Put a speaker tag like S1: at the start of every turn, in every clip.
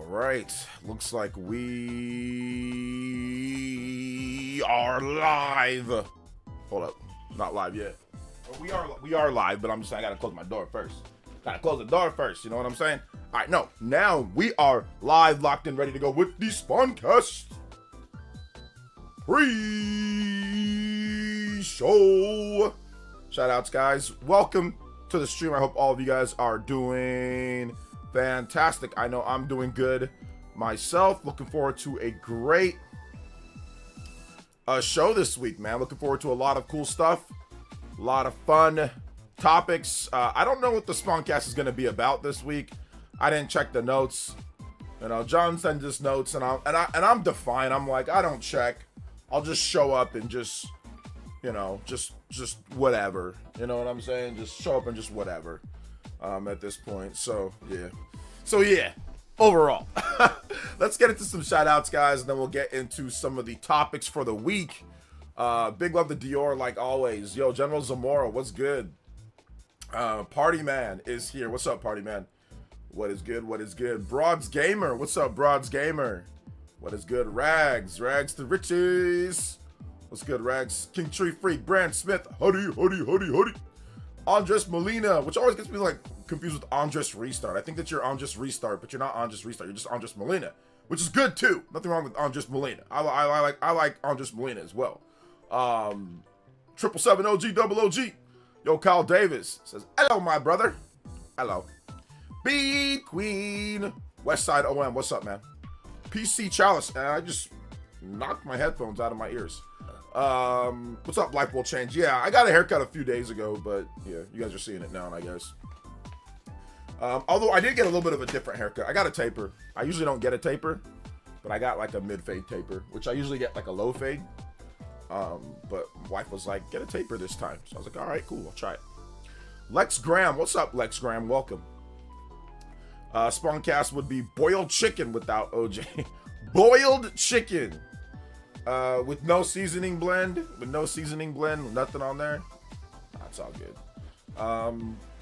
S1: right, looks like we are live. Hold up, not live yet. We are live, but I'm just saying I gotta close my door first. Gotta close the door first, you know what I'm saying? All right, no, now we are live, locked and ready to go with the Spawncast Preshow. Shout outs, guys. Welcome to the stream. I hope all of you guys are doing fantastic. I know I'm doing good myself. Looking forward to a great show this week, man. Looking forward to a lot of cool stuff, a lot of fun topics. I don't know what the Spawncast is going to be about this week. I didn't check the notes. You know, John sends us notes, and I'm defiant. I'm like, I don't check. I'll just show up and just, you know, just whatever. You know what I'm saying? Just show up and just whatever. At this point. So yeah, overall, let's get into some shout outs, guys, and then we'll get into some of the topics for the week. Big love to Dior, like always. Yo, General Zamora, what's good? Party Man is here. What's up, Party Man? What is good? What is good? Broads Gamer, what's up, Broads Gamer? What is good? Rags to riches. What's good, Rags? King Tree Freak, Brand Smith, hoodie. Andres Molina, which always gets me like confused with Andres Restart. I think that you're Andres Restart, but you're not Andres Restart. You're just Andres Molina, which is good too. Nothing wrong with Andres Molina. I like Andres Molina as well. 777 OG double OG. Yo, Kyle Davis says, hello, my brother. Hello. B Queen. Westside OM, what's up, man? PC Chalice, and I just knocked my headphones out of my ears. What's up, Life Will Change? Yeah, I got a haircut a few days ago, but yeah, you guys are seeing it now, I guess. Although I did get a little bit of a different haircut. I got a taper. I usually don't get a taper, but I got like a mid-fade taper, which I usually get like a low fade. But wife was like, get a taper this time. So I was like, all right, cool, I'll try it. Lex Graham, what's up, Lex Graham? Welcome. Spawncast would be boiled chicken without OJ. Boiled chicken. With no seasoning blend, nothing on there. That's all good.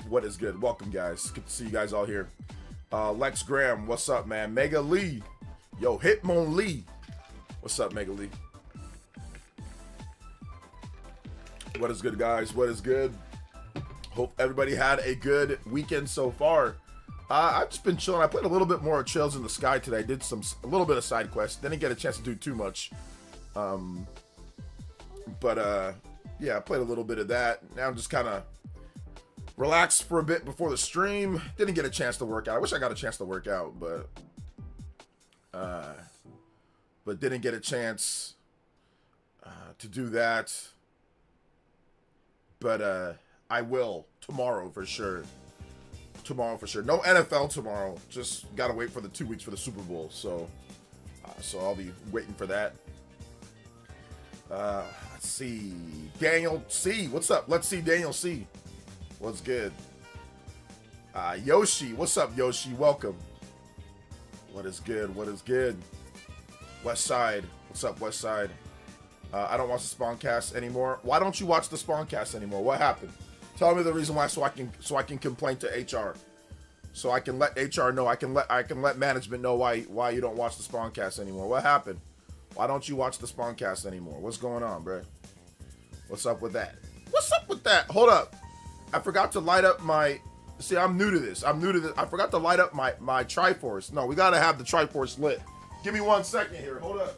S1: What is good? Welcome, guys. Good to see you guys all here. Lex Graham, what's up, man? Mega Lee. Yo, Hitmon Lee. What's up, Mega Lee? What is good, guys? What is good? Hope everybody had a good weekend so far. I've just been chilling. I played a little bit more Trails in the Sky today. I did a little bit of side quests. Didn't get a chance to do too much. Yeah, I played a little bit of that. Now I'm just kind of relaxed for a bit before the stream. Didn't get a chance to work out. I wish I got a chance to work out, but didn't get a chance to do that. But I will tomorrow for sure. No NFL tomorrow. Just gotta wait for the 2 weeks for the Super Bowl. So I'll be waiting for that. Let's see. Daniel C. What's up? Let's see Daniel C. What's good? Yoshi. What's up, Yoshi? Welcome. What is good? West Side. What's up, West Side? I don't watch the Spawncast anymore. Why don't you watch the Spawncast anymore? What happened? Tell me the reason why, so I can complain to HR. So I can let HR know. I can let management know why you don't watch the Spawncast anymore. What happened? Why don't you watch the Spawncast anymore? What's going on, bro? What's up with that? Hold up. I forgot to light up my... See, I'm new to this. I forgot to light up my Triforce. No, we got to have the Triforce lit. Give me 1 second here. Hold up.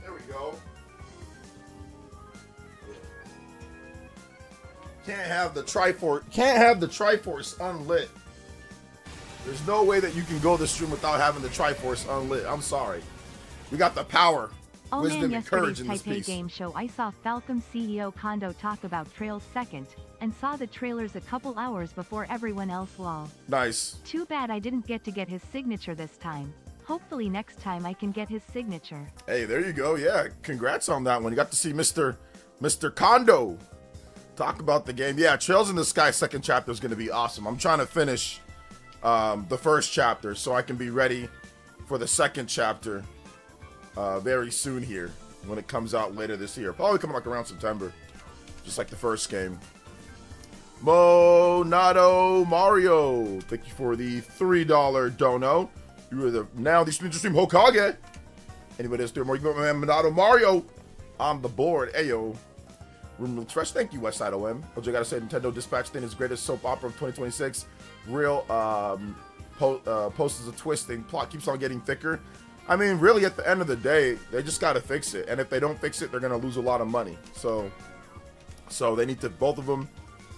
S1: There we go. Can't have the Triforce unlit. There's no way that you can go the stream without having the Triforce unlit. I'm sorry. We got the power, wisdom, and courage in this piece.
S2: Game show, I saw Falcom CEO Kondo talk about Trails second, and saw the trailers a couple hours before everyone else. Lol.
S1: Nice.
S2: Too bad I didn't get to get his signature this time. Hopefully next time I can get his signature.
S1: Hey, there you go. Yeah, congrats on that one. You got to see Mr. Kondo talk about the game. Yeah, Trails in the Sky second chapter is going to be awesome. I'm trying to finish the first chapter so I can be ready for the second chapter very soon here. when it comes out later this year. Probably coming like around September, just like the first game. Monado Mario, thank you for the $3 dono. You are now the stream Hokage. Anybody that's doing more, you go, man, Monado Mario on the board. Ayo. Room looks fresh. Thank you, Westside OM. OJ gotta say, Nintendo Dispatch thing is greatest soap opera of 2026. Real post is a twisting. Plot keeps on getting thicker. I mean, really, at the end of the day, they just gotta fix it. And if they don't fix it, they're gonna lose a lot of money. So they need to, both of them.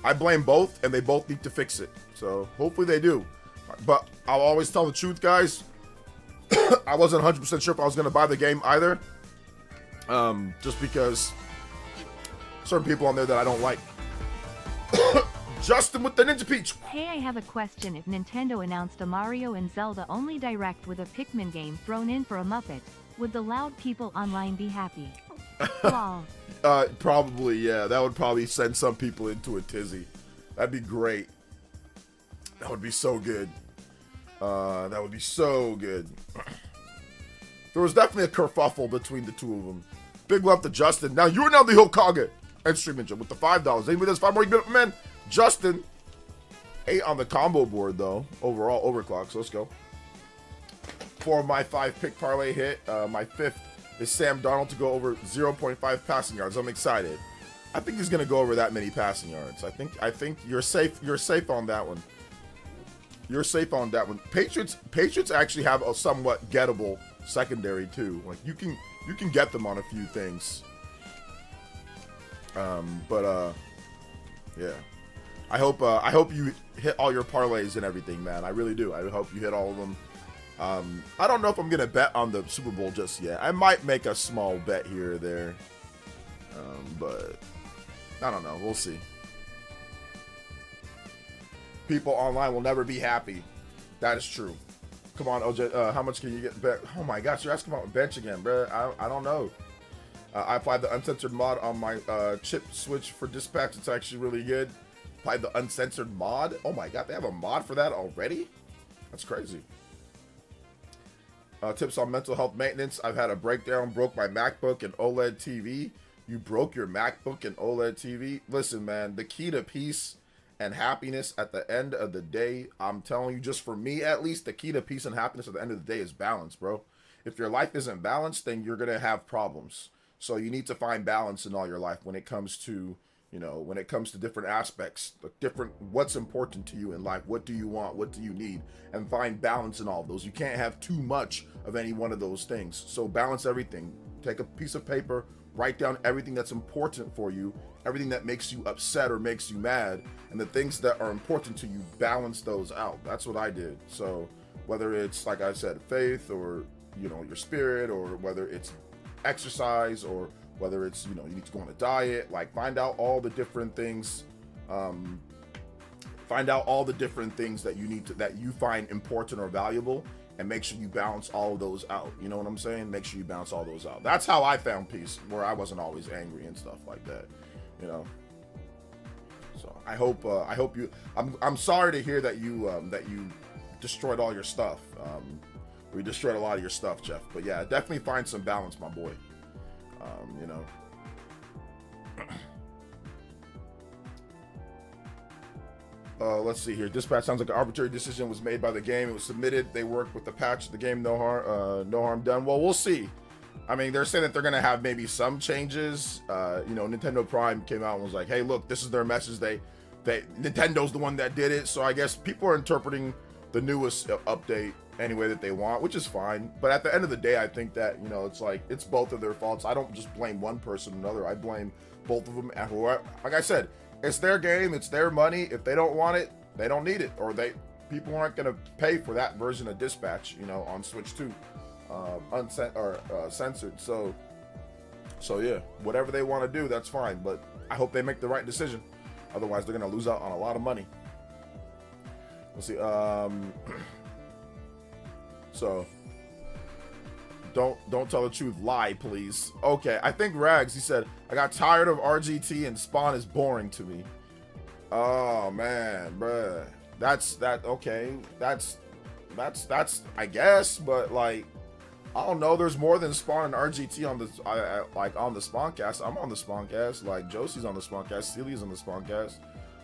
S1: I blame both, and they both need to fix it. So hopefully they do. But I'll always tell the truth, guys. I wasn't 100% sure if I was gonna buy the game either. Just because certain people on there that I don't like. Justin with the Ninja Peach.
S2: Hey, I have a question. If Nintendo announced a Mario and Zelda only direct with a Pikmin game thrown in for a Muppet, would the loud people online be happy? Lol.
S1: Probably, yeah. That would probably send some people into a tizzy. That'd be great. That would be so good. That would be so good. There was definitely a kerfuffle between the two of them. Big love to Justin. Now you are now the Hokage. And Stream Ninja with the $5. Anybody that's 5 more, you get up, man. Justin. 8 on the combo board, though. Overall, overclock. So let's go. 4 of my 5 pick parlay hit. My 5th is Sam Darnold to go over 0.5 passing yards. I'm excited. I think he's going to go over that many passing yards. I think you're safe. You're safe on that one. You're safe on that one. Patriots actually have a somewhat gettable secondary too. Like you can get them on a few things. Yeah. I hope you hit all your parlays and everything, man. I really do. I hope you hit all of them. I don't know if I'm gonna bet on the Super Bowl just yet. I might make a small bet here or there. But I don't know. We'll see. People online will never be happy. That is true. Come on, OJ. How much can you get bet? Oh my gosh, you're asking about bench again, bro. I don't know. I applied the uncensored mod on my chip switch for dispatch. It's actually really good. Applied the uncensored mod. Oh my god, they have a mod for that already? That's crazy. Tips on mental health maintenance. I've had a breakdown. Broke my MacBook and OLED TV. You broke your MacBook and OLED TV? Listen, man, the key to peace and happiness at the end of the day, I'm telling you, just for me at least, the key to peace and happiness at the end of the day is balance, bro. If your life isn't balanced, then you're going to have problems. So you need to find balance in all your life when it comes to, when it comes to different aspects, what's important to you in life. What do you want? What do you need? And find balance in all of those. You can't have too much of any one of those things. So balance everything. Take a piece of paper, write down everything that's important for you, everything that makes you upset or makes you mad, and the things that are important to you, balance those out. That's what I did. So whether it's, like I said, faith or, your spirit, or whether it's exercise, or whether it's, you need to go on a diet, like find out all the different things, that you need to, that you find important or valuable, and make sure you balance all of those out. You know what I'm saying? Make sure you balance all those out. That's how I found peace, where I wasn't always angry and stuff like that, So I hope you. I'm sorry to hear that you destroyed all your stuff. We destroyed a lot of your stuff, Jeff. But yeah, definitely find some balance, my boy. Let's see here. Dispatch sounds like an arbitrary decision was made by the game. It was submitted. They worked with the patch of the game. No harm done. Well, we'll see. I mean, they're saying that they're going to have maybe some changes. Nintendo Prime came out and was like, hey, look, this is their message. Nintendo's the one that did it. So I guess people are interpreting the newest update any way that they want, which is fine. But at the end of the day, I think that, it's like, it's both of their faults. I don't just blame one person or another. I blame both of them. And whoever, like I said, it's their game, it's their money. If they don't want it, they don't need it. Or people aren't going to pay for that version of Dispatch, on Switch 2, censored. So yeah, whatever they want to do, that's fine. But I hope they make the right decision. Otherwise, they're going to lose out on a lot of money. Let's see. So don't tell the truth, lie, please. Okay, I think Rags, he said, I got tired of RGT and Spawn is boring to me. Oh man, bruh. Okay. That's I guess, but like, I don't know. There's more than Spawn and RGT on the like on the Spawncast. I'm on the Spawncast. Like Josie's on the Spawncast. Celia's on the Spawncast.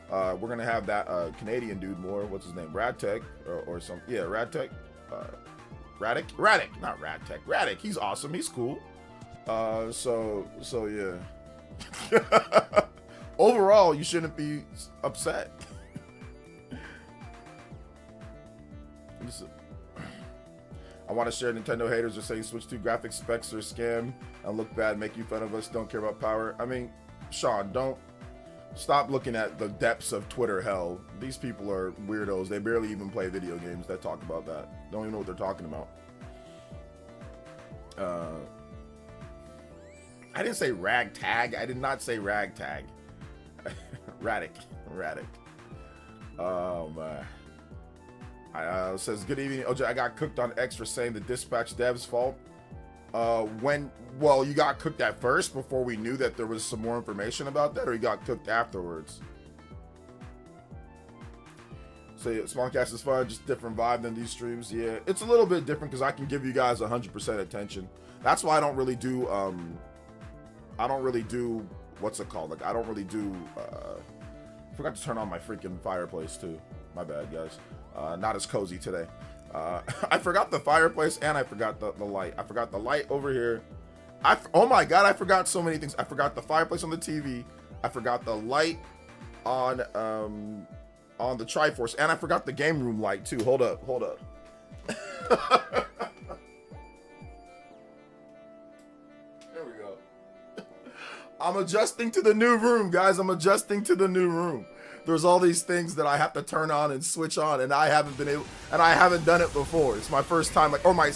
S1: We're gonna have that Canadian dude more. What's his name? Radtech or some. Yeah, Radtech. Radic, not Radtech. Radic. He's awesome. He's cool. So yeah. Overall, you shouldn't be upset. I want to share Nintendo haters are saying Switch 2 graphics specs are scam and look bad, make you fun of us, don't care about power. I mean, Sean, don't stop looking at the depths of Twitter hell. These people are weirdos. They barely even play video games that talk about that. Don't even know what they're talking about. I didn't say ragtag. I did not say ragtag. Radic. Oh man. Says good evening, OJ. I got cooked on X for saying the dispatch dev's fault. Well, you got cooked at first before we knew that there was some more information about that, or you got cooked afterwards? So yeah, Spawncast is fun, just different vibe than these streams. Yeah, it's a little bit different because I can give you guys 100% attention. That's why I don't really do what's it called? Like I don't really do. I forgot to turn on my freaking fireplace too. My bad, guys. Not as cozy today. I forgot the fireplace and I forgot the light. I forgot the light over here. Oh my god, I forgot so many things. I forgot the fireplace on the TV. I forgot the light on the Triforce, and I forgot the game room light too. Hold up. There we go. I'm adjusting to the new room, guys. I'm adjusting to the new room. There's all these things that I have to turn on and switch on, and I haven't done it before. It's my first time, or my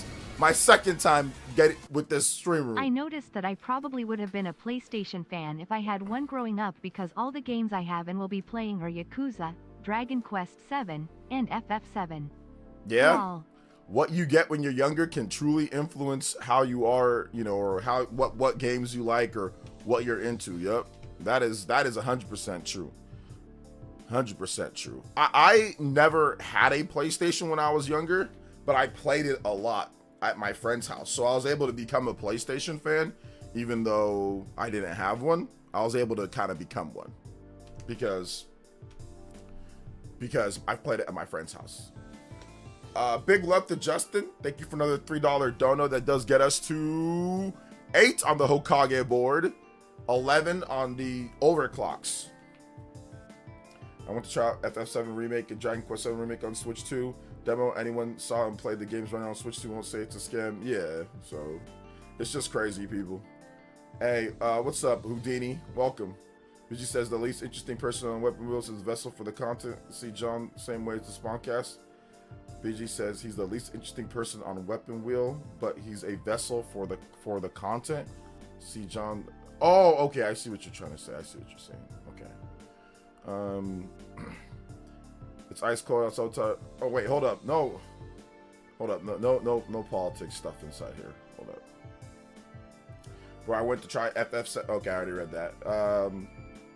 S1: second time get it with this stream room.
S2: I noticed that I probably would have been a PlayStation fan if I had one growing up because all the games I have and will be playing are Yakuza, Dragon Quest VII, and FF7.
S1: Yeah.
S2: Wow.
S1: What you get when you're younger can truly influence how you are, or what games you like or what you're into. Yep. That is 100% true. 100% true. I never had a PlayStation when I was younger, but I played it a lot at my friend's house. So I was able to become a PlayStation fan, even though I didn't have one. I was able to kind of become one because I played it at my friend's house. Big love to Justin. Thank you for another $3 dono. That does get us to 8 on the Hokage board, 11 on the overclocks. I want to try out FF7 remake and Dragon Quest 7 remake on Switch 2 demo. Anyone saw and played the games running on Switch 2 won't say it's a scam. Yeah, so it's just crazy, people. Hey, what's up, Houdini? Welcome. BG says the least interesting person on Weapon Wheels is Vessel for the content. See John, same way as the Spawncast. BG says he's the least interesting person on Weapon Wheel, but he's a vessel for the content. See John. Oh, okay. I see what you're trying to say. I see what you're saying. Okay. It's ice cold outside. Oh wait, hold up. No, no politics stuff inside here. Hold up. Where I went to try FF. Okay, I already read that.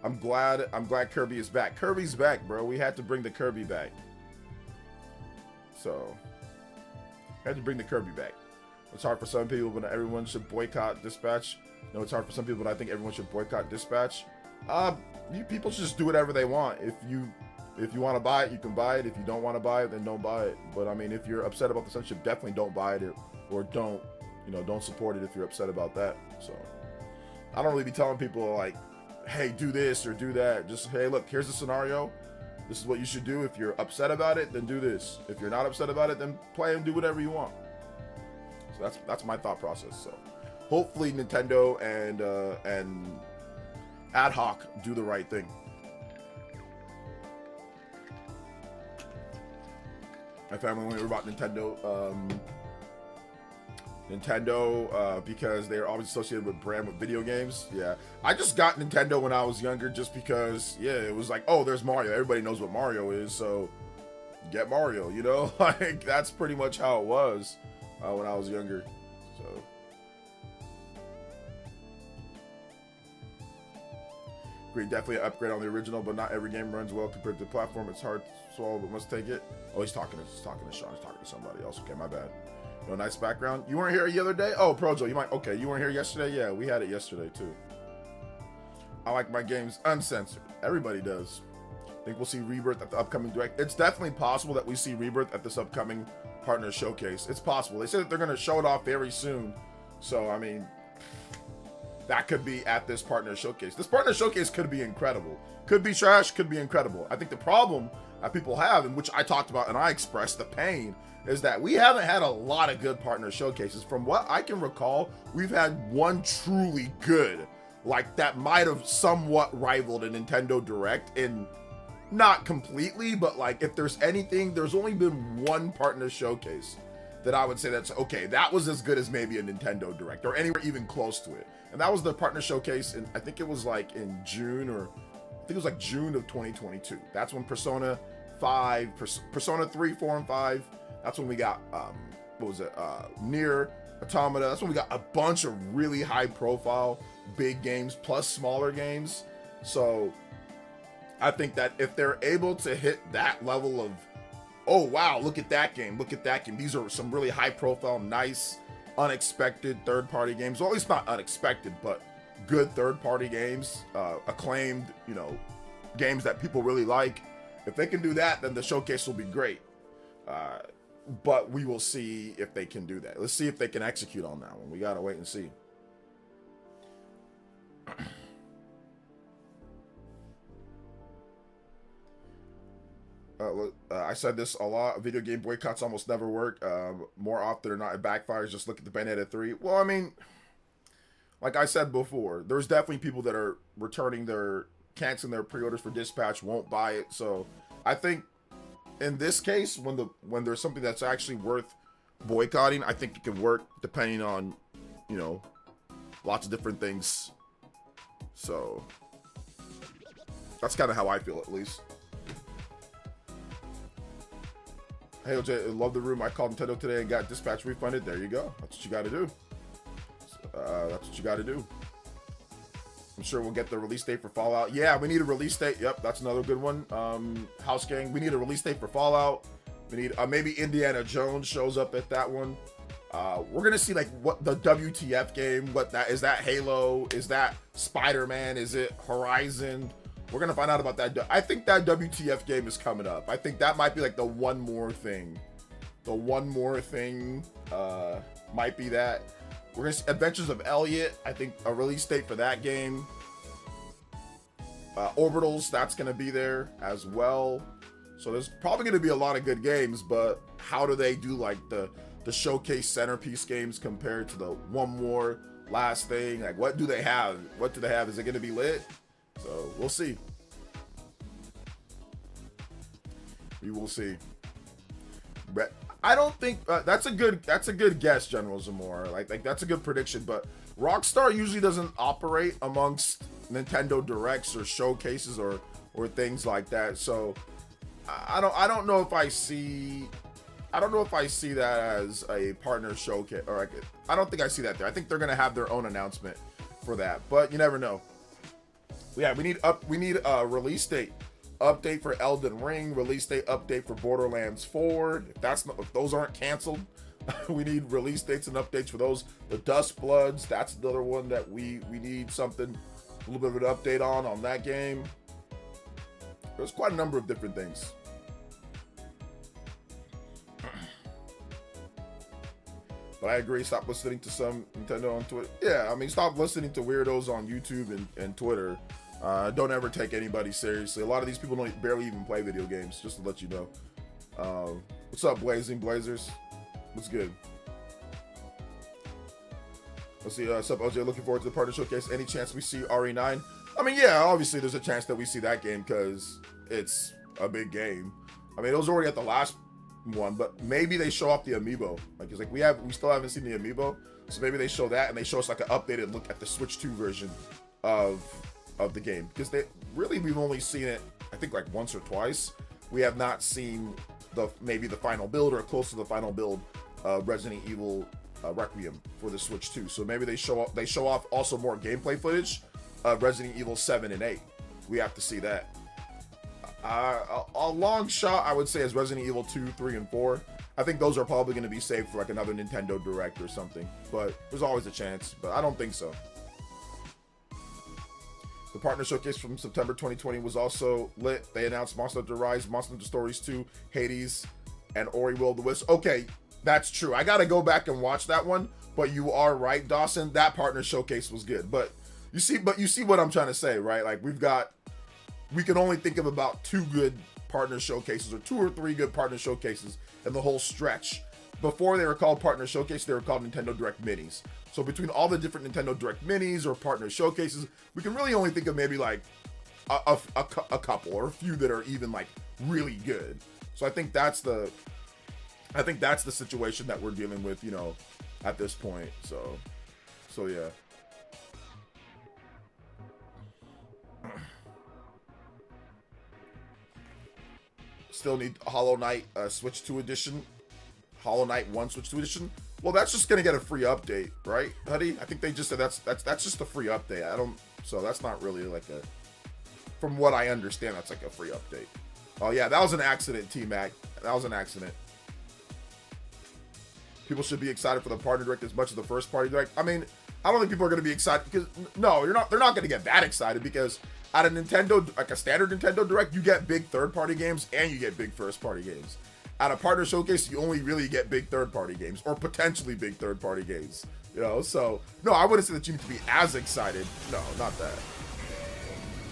S1: I'm glad Kirby is back. Kirby's back, bro. We had to bring the Kirby back. So, I had to bring the Kirby back. It's hard for some people, but everyone should boycott Dispatch. No, it's hard for some people, but I think everyone should boycott Dispatch. You people should just do whatever they want. If you want to buy it, you can buy it. If you don't want to buy it, then don't buy it. But I mean, if you're upset about the censorship, definitely don't buy it, or don't support it if you're upset about that. So, I don't really be telling people like, hey, do this or do that. Just, hey, look, here's the scenario. This is what you should do. If you're upset about it, then do this. If you're not upset about it, then play and do whatever you want. So that's my thought process. So hopefully Nintendo and Ad Hoc do the right thing. My family went about Nintendo because they're always associated with brand with video games. Yeah, I just got Nintendo when I was younger just because, yeah, it was like, oh, there's Mario. Everybody knows what Mario is, so get Mario, like that's pretty much how it was when I was younger. So Agreed, definitely an upgrade on the original, but not every game runs well compared to the platform. It's hard to swallow, but must take it. Oh, he's talking to Sean. He's talking to somebody else. Okay, my bad. No, nice background. You weren't here the other day? Oh, Projo, you might. Okay, you weren't here yesterday? Yeah, we had it yesterday too. I like my games uncensored. Everybody does. Think we'll see Rebirth at the upcoming Direct. It's definitely possible that we see Rebirth at this upcoming partner showcase. It's possible. They said that they're going to show it off very soon. So, I mean, that could be at this partner showcase. This partner showcase could be incredible. Could be trash, could be incredible. I think the problem that people have, and which I talked about and I expressed the pain, is that we haven't had a lot of good partner showcases. From what I can recall, we've had one truly good, like that might have somewhat rivaled a Nintendo Direct in, not completely, but like if there's anything, there's only been one partner showcase that I would say that's okay, that was as good as maybe a Nintendo Direct or anywhere even close to it. And that was the partner showcase in, I think it was like in June, or I think it was like June of 2022. That's when Persona 5, Persona 3, 4, and 5, that's when we got, what was it, Nier Automata. That's when we got a bunch of really high profile big games plus smaller games. So I think that if they're able to hit that level of, oh wow, look at that game, these are some really high profile, nice, unexpected third-party games. Well, at least not unexpected, but good third-party games, acclaimed, you know, games that people really like. If they can do that, then the showcase will be great. But we will see if they can do that. Let's see if they can execute on that one. We gotta wait and see. I said this a lot. Video game boycotts almost never work. More often than not, it backfires. Just look at the Bayonetta 3. Well, I mean, like I said before, there's definitely people that are canceling their pre-orders for Dispatch, won't buy it. So I think in this case, when there's something that's actually worth boycotting, I think it can work depending on, you know, lots of different things. So that's kind of how I feel, at least. Hey OJ, love the room. I called Nintendo today and got Dispatch refunded. There you go. That's what you got to do. That's what you got to do. I'm sure we'll get the release date for Fallout. Yeah, we need a release date. Yep, that's another good one. House Gang, we need a release date for Fallout. We need maybe Indiana Jones shows up at that one. We're gonna see like what the WTF game. What that is? That Halo? Is that Spider-Man? Is it Horizon? We're gonna find out about that. I think that WTF game is coming up. I think that might be like the one more thing. The one more thing might be that. We're gonna see Adventures of Elliot. I think a release date for that game. Orbitals, that's gonna be there as well. So there's probably gonna be a lot of good games, but how do they do like the showcase centerpiece games compared to the one more last thing? Like what do they have? What do they have? Is it gonna be lit? So we'll see. We will see. But I don't think that's a good guess, General Zamora. Like that's a good prediction. But Rockstar usually doesn't operate amongst Nintendo Directs or showcases or things like that. So I don't know if I see that as a partner showcase, or like, I don't think I see that there. I think they're gonna have their own announcement for that. But you never know. Yeah, we need a release date update for Elden Ring, release date update for Borderlands 4. If those aren't canceled, we need release dates and updates for those. The Dust Bloods, that's another one that we need something, a little bit of an update on that game. There's quite a number of different things. But I agree, stop listening to some Nintendo on Twitter. Yeah, I mean, stop listening to weirdos on YouTube and Twitter. Don't ever take anybody seriously. A lot of these people barely even play video games, just to let you know. What's up, Blazing Blazers? What's good? Let's see, what's up, OJ? Looking forward to the partner showcase. Any chance we see RE9? I mean, yeah, obviously there's a chance that we see that game because it's a big game. I mean, it was already at the last one, but maybe they show off the amiibo. Like, it's like we still haven't seen the amiibo, so maybe they show that and they show us like an updated look at the Switch 2 version of the game, because we've only seen it I think like once or twice. We have not seen maybe the final build or close to the final build Resident Evil Requiem for the Switch 2. So maybe they show off also more gameplay footage of Resident Evil 7 and 8. we have to see that. A long shot, I would say, is Resident Evil 2, 3, and 4. I think those are probably going to be saved for like another Nintendo Direct or something. But there's always a chance. But I don't think so. The partner showcase from September 2020 was also lit. They announced Monster Hunter Rise, Monster Hunter Stories 2, Hades, and Ori Will of the Wisps. Okay, that's true. I got to go back and watch that one. But you are right, Dawson. That partner showcase was good. But you see what I'm trying to say, right? Like we can only think of about 2 good partner showcases or 2 or 3 good partner showcases in the whole stretch. Before they were called partner showcases, they were called Nintendo Direct Minis. So between all the different Nintendo Direct Minis or partner showcases, we can really only think of maybe like a couple or a few that are even like really good. So I think that's the situation that we're dealing with, you know, at this point. So yeah. Still need Hollow Knight Switch 2 edition. Hollow Knight 1 Switch 2 edition. Well, that's just gonna get a free update, right, Huddy? I think they just said that's just a free update. So that's not really like a, from what I understand, that's like a free update. Oh yeah, that was an accident, T-Mac. That was an accident. People should be excited for the partner direct as much as the first party direct. I mean, I don't think people are gonna be excited because they're not gonna get that excited because at a Nintendo, like a standard Nintendo Direct, you get big third-party games and you get big first-party games. At a partner showcase, you only really get big third-party games or potentially big third-party games. You know, so no, I wouldn't say that you need to be as excited. No, not that.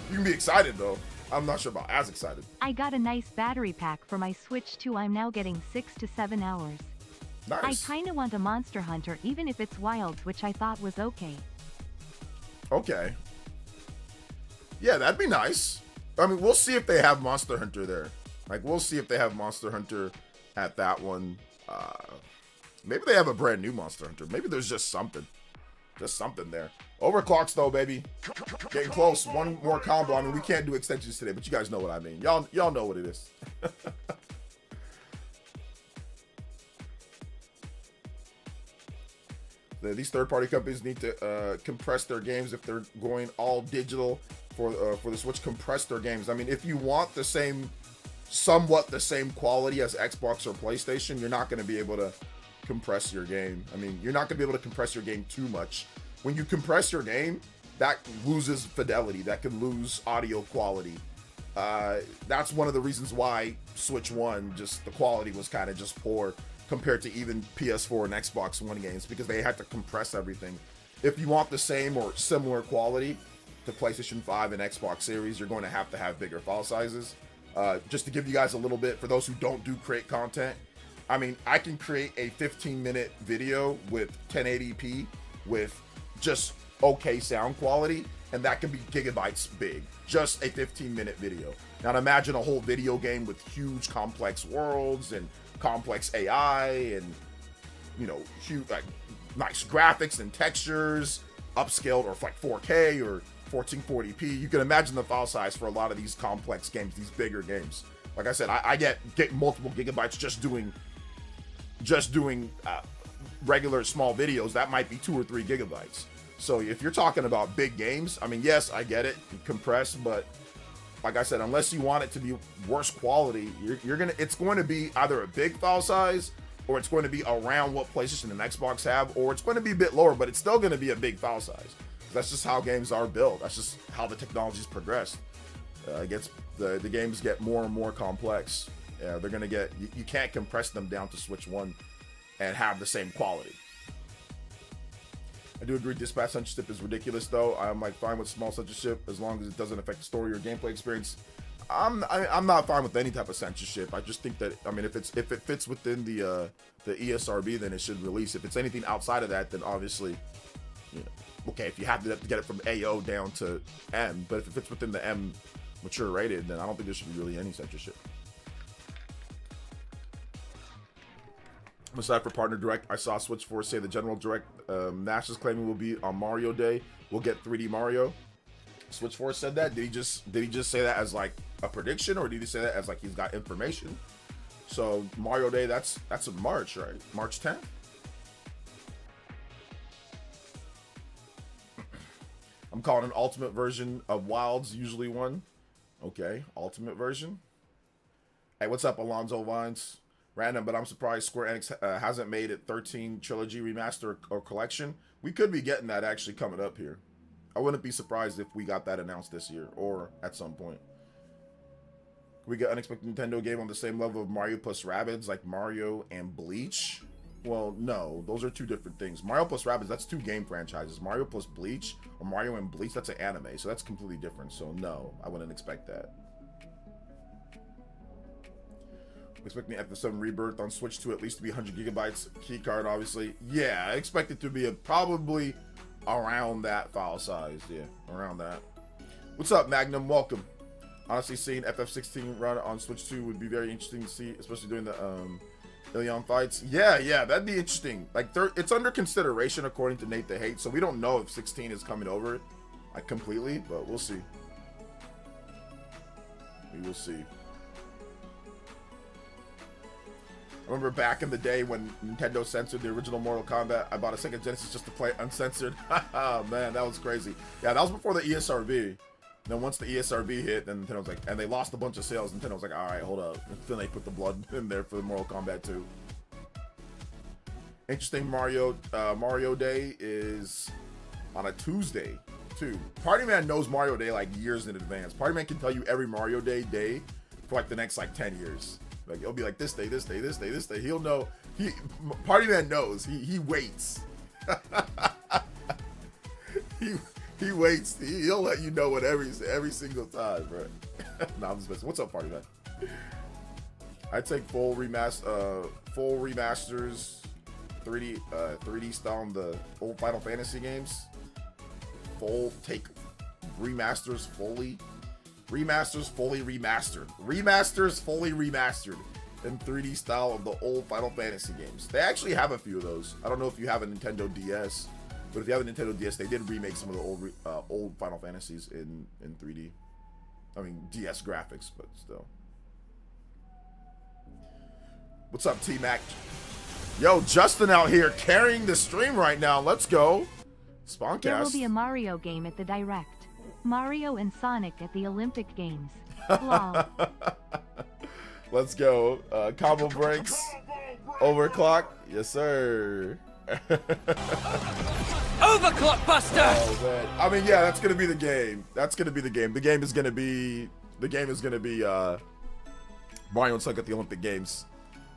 S1: You can be excited though. I'm not sure about as excited.
S2: I got a nice battery pack for my Switch 2. I'm now getting 6 to 7 hours.
S1: Nice.
S2: I kinda want a Monster Hunter, even if it's Wilds, which I thought was okay.
S1: Okay. Yeah, that'd be nice. I mean, we'll see if they have Monster Hunter there. Like, we'll see if they have Monster Hunter at that one. Maybe they have a brand new Monster Hunter. Maybe there's just something. Just something there. Overclocks, though, baby. Getting close. One more combo. I mean, we can't do extensions today, but you guys know what I mean. Y'all know what it is. These third-party companies need to compress their games if they're going all digital for the Switch. Compress their games. I mean, if you want somewhat the same quality as Xbox or PlayStation, you're not going to be able to compress your game. I mean, you're not going to be able to compress your game too much. When you compress your game, that loses fidelity. That can lose audio quality. That's one of the reasons why Switch 1, just the quality was kind of just poor compared to even PS4 and Xbox One games, because they had to compress everything. If you want the same or similar quality to PlayStation 5 and Xbox Series, you're going to have bigger file sizes. Just to give you guys a little bit, for those who don't create content, I mean, I can create a 15-minute video with 1080p with just okay sound quality, and that can be gigabytes big. Just a 15-minute video. Now imagine a whole video game with huge complex worlds and complex AI and, you know, huge, like, nice graphics and textures, upscaled or like 4K or 1440p. You can imagine the file size for a lot of these complex games, these bigger games. Like I said, I get multiple gigabytes just doing regular small videos. That might be 2 or 3 gigabytes. So if you're talking about big games, I mean, yes, I get it, compressed, but like I said, unless you want it to be worse quality, it's going to be either a big file size, or it's going to be around what PlayStation and Xbox have, or it's going to be a bit lower, but it's still going to be a big file size. That's just how games are built. That's just how the technology's progressed. The games get more and more complex. They're going to get, you can't compress them down to Switch 1 and have the same quality. I do agree dispatch censorship is ridiculous, though. I'm like fine with small censorship as long as it doesn't affect the story or gameplay experience. I'm not fine with any type of censorship. I just think that, I mean, if it fits within the ESRB, then it should release. If it's anything outside of that, then obviously, you know, okay, if you have to get it from AO down to M, but if it fits within the M mature rated, then I don't think there should be really any censorship. Aside for Partner Direct, I saw Switch 4 say the General Direct Nash is claiming will be on Mario Day. We'll get 3D Mario. Switch 4 said that. Did he just say that as like a prediction, or did he say that as like he's got information? So Mario Day, that's in March, right? March 10th. I'm calling an ultimate version of Wilds usually one. Okay, ultimate version. Hey, what's up, Alonzo Vines? Random, but I'm surprised Square Enix hasn't made it 13 trilogy remaster or collection. We could be getting that actually coming up here. I wouldn't be surprised if we got that announced this year or at some point. We get unexpected Nintendo game on the same level of Mario plus Rabbids, like Mario and Bleach. Well, no, those are two different things. Mario plus Rabbids, that's two game franchises. Mario plus Bleach, or Mario and Bleach, that's an anime, so that's completely different. So no, I wouldn't expect that. Expecting the FF7 Rebirth on Switch to at least be 100 gigabytes keycard, obviously. Yeah, I expect it to be probably around that file size. Yeah, around that. What's up, Magnum? Welcome. Honestly, seeing FF16 run on Switch 2 would be very interesting to see, especially during the Ilion fights. Yeah, that'd be interesting. Like, it's under consideration according to Nate the Hate, so we don't know if 16 is coming over like completely, but we'll see. We will see. I remember back in the day when Nintendo censored the original Mortal Kombat, I bought a Sega Genesis just to play it uncensored. Man, that was crazy. Yeah, that was before the ESRB. Then once the ESRB hit, then Nintendo was like, and they lost a bunch of sales. Nintendo was like, all right, hold up. And then they put the blood in there for the Mortal Kombat 2. Interesting, Mario Day is on a Tuesday, too. Party Man knows Mario Day like years in advance. Party Man can tell you every Mario Day for like the next like 10 years. Like, it'll be like this day, this day, this day, this day. He'll know. Party Man knows. He waits. He waits. He'll let you know what every single time, bro. Nah, I'm just messing. What's up, Party Man? I take full remasters, 3D style on the old Final Fantasy games. Take remasters fully. Remasters fully remastered. Remasters fully remastered in 3D style of the old Final Fantasy games. They actually have a few of those. I don't know if you have a Nintendo DS, but if you have a Nintendo DS, they did remake some of the old Final Fantasies in 3D. I mean, DS graphics, but still. What's up, T-Mac? Yo, Justin out here carrying the stream right now. Let's go. Spawncast.
S2: There will be a Mario game at the Direct. Mario and Sonic at the Olympic Games. Lol.
S1: Let's go. Combo breaks. Overclock. Yes, sir.
S3: Overclock Buster.
S1: Oh, man. I mean, yeah, that's gonna be the game. That's gonna be the game. The game is gonna be Mario and Sonic at the Olympic Games.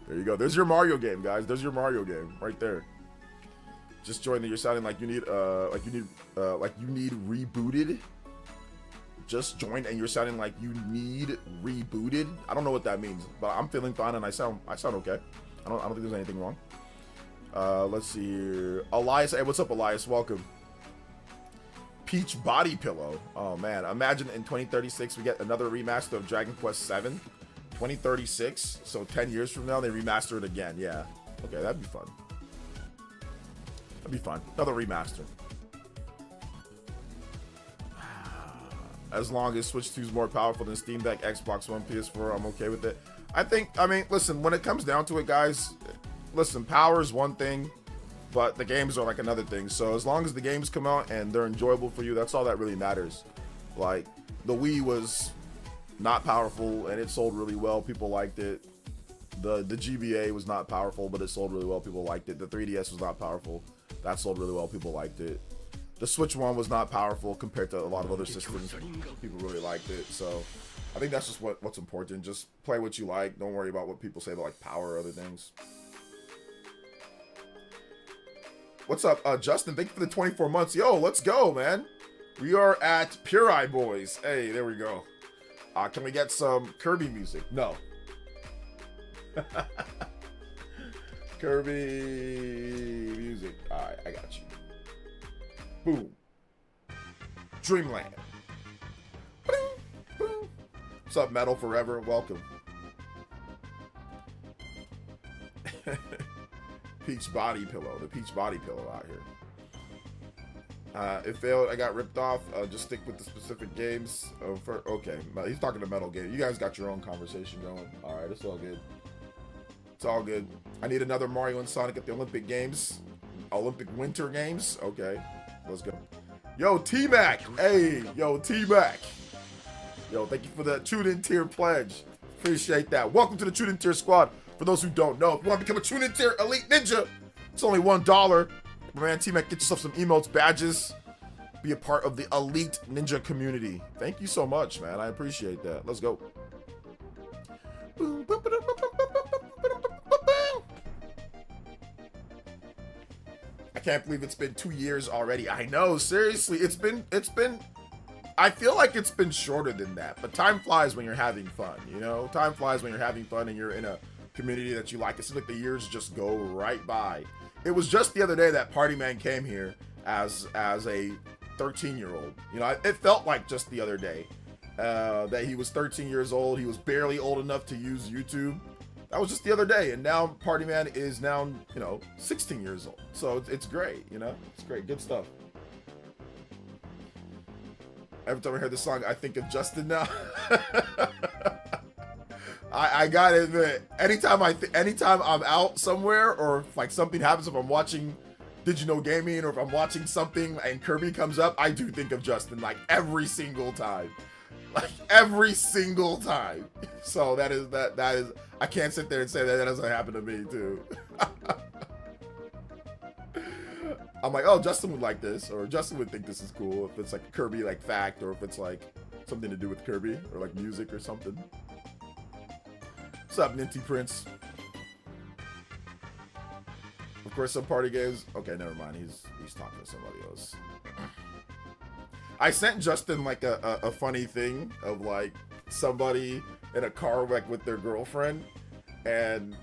S1: There you go. There's your Mario game, guys. There's your Mario game right there. Just join that you're sounding like you need rebooted. Just joined and you're sounding like you need rebooted. I don't know what that means, but I'm feeling fine and I sound okay. I don't think there's anything wrong. Let's see here. Elias, hey, what's up, Elias? Welcome. Peach Body Pillow. Oh man, imagine in 2036 we get another remaster of Dragon Quest VII. 2036, so 10 years from now they remaster it again. Yeah. Okay, that'd be fun. That'd be fun. Another remaster. As long as Switch 2 is more powerful than Steam Deck, Xbox One, PS4, I'm okay with it. I mean, listen, when it comes down to it, guys, listen, power is one thing, but the games are like another thing. So as long as the games come out and they're enjoyable for you, that's all that really matters. Like, the Wii was not powerful and it sold really well. People liked it. The GBA was not powerful, but it sold really well. People liked it. The 3DS was not powerful. That sold really well. People liked it. The Switch One was not powerful compared to a lot of other systems. People really liked it. So I think that's just what's important. Just play what you like. Don't worry about what people say about like power or other things. What's up, Justin? Thank you for the 24 months. Yo, let's go, man. We are at Pure Eye Boys. Hey, there we go. Can we get some Kirby music? No. Kirby music. Alright, I got you. Boom. Dreamland. Boom, boom. What's up, Metal Forever? Welcome. Peach Body Pillow. The Peach Body Pillow out here. It failed. I got ripped off. Just stick with the specific games. Okay, he's talking to Metal Game. You guys got your own conversation going. All right, it's all good. It's all good. I need another Mario and Sonic at the Olympic Games. Olympic Winter Games. Okay, let's go. Yo, T-Mac. Hey, yo, T-Mac. Yo, thank you for the Tune-In Tier pledge. Appreciate that. Welcome to the Tune-In Tier squad. For those who don't know, if you want to become a Tune-In Tier Elite Ninja, it's only $1. My man, T-Mac, get yourself some emotes, badges. Be a part of the Elite Ninja community. Thank you so much, man. I appreciate that. Let's go. I can't believe it's been 2 years already. I know, seriously, it's been, I feel like it's been shorter than that, but time flies when you're having fun, you know? Time flies when you're having fun and you're in a community that you like. It seems like the years just go right by. It was just the other day that Party Man came here as a 13-year-old. You know, it felt like just the other day that he was 13 years old. He was barely old enough to use YouTube. That was just the other day, and now Party Man is now, you know, 16 years old. So it's great, you know? It's great. Good stuff. Every time I hear this song, I think of Justin now. I gotta admit, anytime I'm out somewhere, or if, like, something happens, if I'm watching Did You Know Gaming, or if I'm watching something and Kirby comes up, I do think of Justin, like, every single time. Like, every single time. So that is, I can't sit there and say that doesn't happen to me, too. I'm like, oh, Justin would like this, or Justin would think this is cool, if it's like a Kirby, like, fact, or if it's, like, something to do with Kirby, or, like, music or something. What's up, Ninty Prince? Of course, some party games. Okay, never mind. He's talking to somebody else. I sent Justin like a funny thing of like somebody in a car like with their girlfriend, and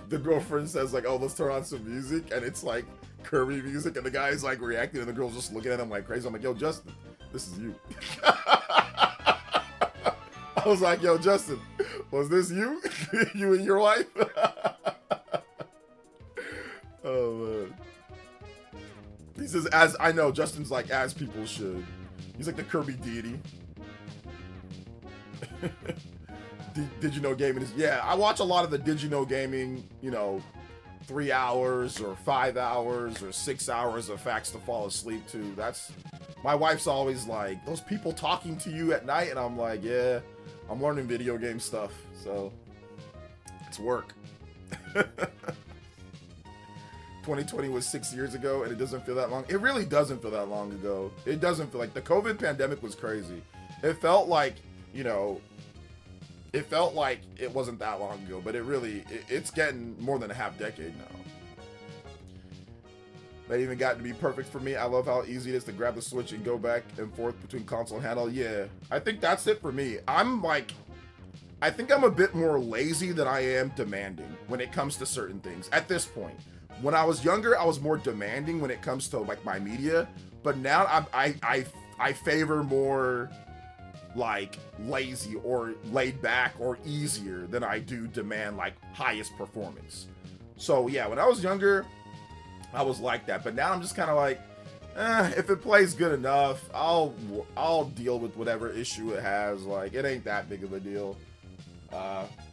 S1: the girlfriend says like, "Oh, let's turn on some music," and it's like Kirby music, and the guy's like reacting, and the girl's just looking at him like crazy. I'm like, "Yo, Justin, this is you." I was like, "Yo, Justin, was this you? You and your wife?" Oh man. He says, "As I know," Justin's like, "As people should." He's like the Kirby deity. Did you know gaming is? Yeah, I watch a lot of the Did You Know Gaming. You know, 3 hours or 5 hours or 6 hours of facts to fall asleep to. That's my wife's always like, those people talking to you at night, and I'm like, yeah, I'm learning video game stuff, so it's work. 2020 was 6 years ago, and it doesn't feel that long. It really doesn't feel that long ago. It doesn't feel like the COVID pandemic was crazy. It felt like, you know, it felt like it wasn't that long ago, but it's getting more than a half decade now. That even got to be perfect for me. I love how easy it is to grab the Switch and go back and forth between console and handheld. Yeah, I think that's it for me. I think I'm a bit more lazy than I am demanding when it comes to certain things at this point. When I was younger, I was more demanding when it comes to like my media, but now I favor more like lazy or laid back or easier than I do demand like highest performance. So yeah, when I was younger, I was like that, but now I'm just kind of like, if it plays good enough, I'll deal with whatever issue it has. Like, it ain't that big of a deal.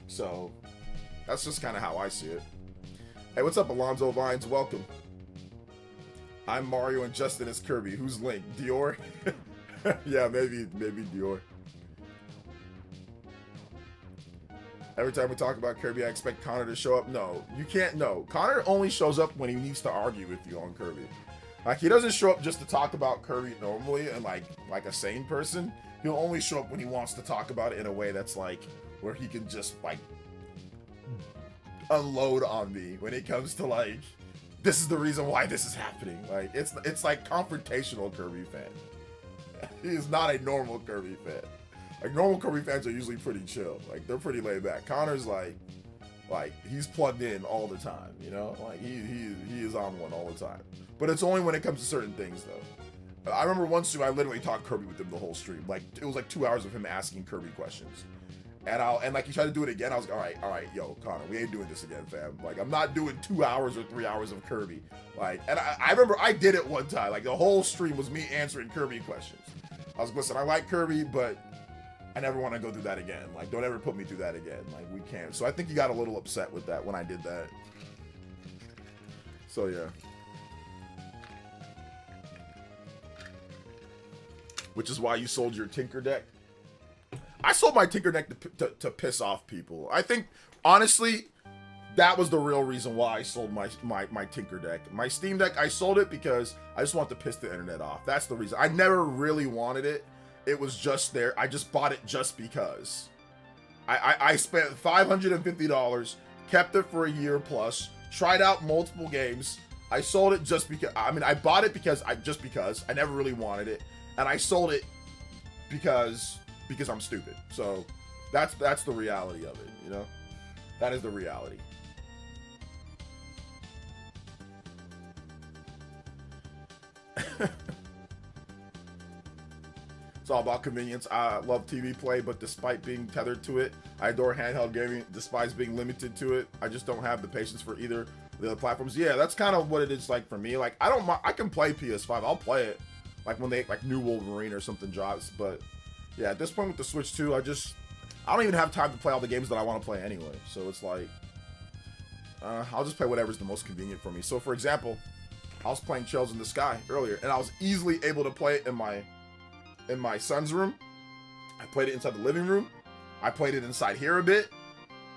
S1: So that's just kind of how I see it. Hey, what's up, Alonzo Vines? Welcome. I'm Mario and Justin is Kirby. Who's Link? Dior? Yeah, maybe Dior. Every time we talk about Kirby, I expect Connor to show up. No, you can't. No, Connor only shows up when he needs to argue with you on Kirby. Like, he doesn't show up just to talk about Kirby normally and like a sane person. He'll only show up when he wants to talk about it in a way that's like where he can just like unload on me when it comes to like, this is the reason why this is happening. Like, it's like confrontational Kirby fan. He is not a normal Kirby fan. Like, normal Kirby fans are usually pretty chill. Like, they're pretty laid back. Connor's like he's plugged in all the time, you know? Like, he is on one all the time. But it's only when it comes to certain things though. I remember once too, I literally talked Kirby with him the whole stream. Like, it was like 2 hours of him asking Kirby questions. And like, he tried to do it again. I was like, all right, yo, Connor, we ain't doing this again, fam. Like, I'm not doing 2 hours or 3 hours of Kirby. Like, and I remember I did it one time. Like, the whole stream was me answering Kirby questions. I was like, listen, I like Kirby, but I never want to go through that again. Like, don't ever put me through that again. Like, we can't. So I think he got a little upset with that when I did that. So yeah. which is why you sold your Tinker deck. I sold my Tinker deck to piss off people. I think, honestly, that was the real reason why I sold my Tinker deck. My Steam Deck, I sold it because I just wanted to piss the internet off. That's the reason. I never really wanted it. It was just there. I just bought it just because. I spent $550, kept it for a year plus, tried out multiple games. I sold it just because. I mean, I bought it because I never really wanted it, and I sold it because I'm stupid. So that's the reality of it, you know? That is the reality. It's all about convenience. I love TV play, but despite being tethered to it, I adore handheld gaming, despite being limited to it. I just don't have the patience for either of the other platforms. Yeah, that's kind of what it is like for me. Like, I can play PS5. I'll play it. Like when new Wolverine or something drops, but yeah, at this point with the Switch 2, I don't even have time to play all the games that I want to play anyway. So it's like, I'll just play whatever's the most convenient for me. So for example, I was playing Trails in the Sky earlier, and I was easily able to play it in my son's room. I played it inside the living room. I played it inside here a bit.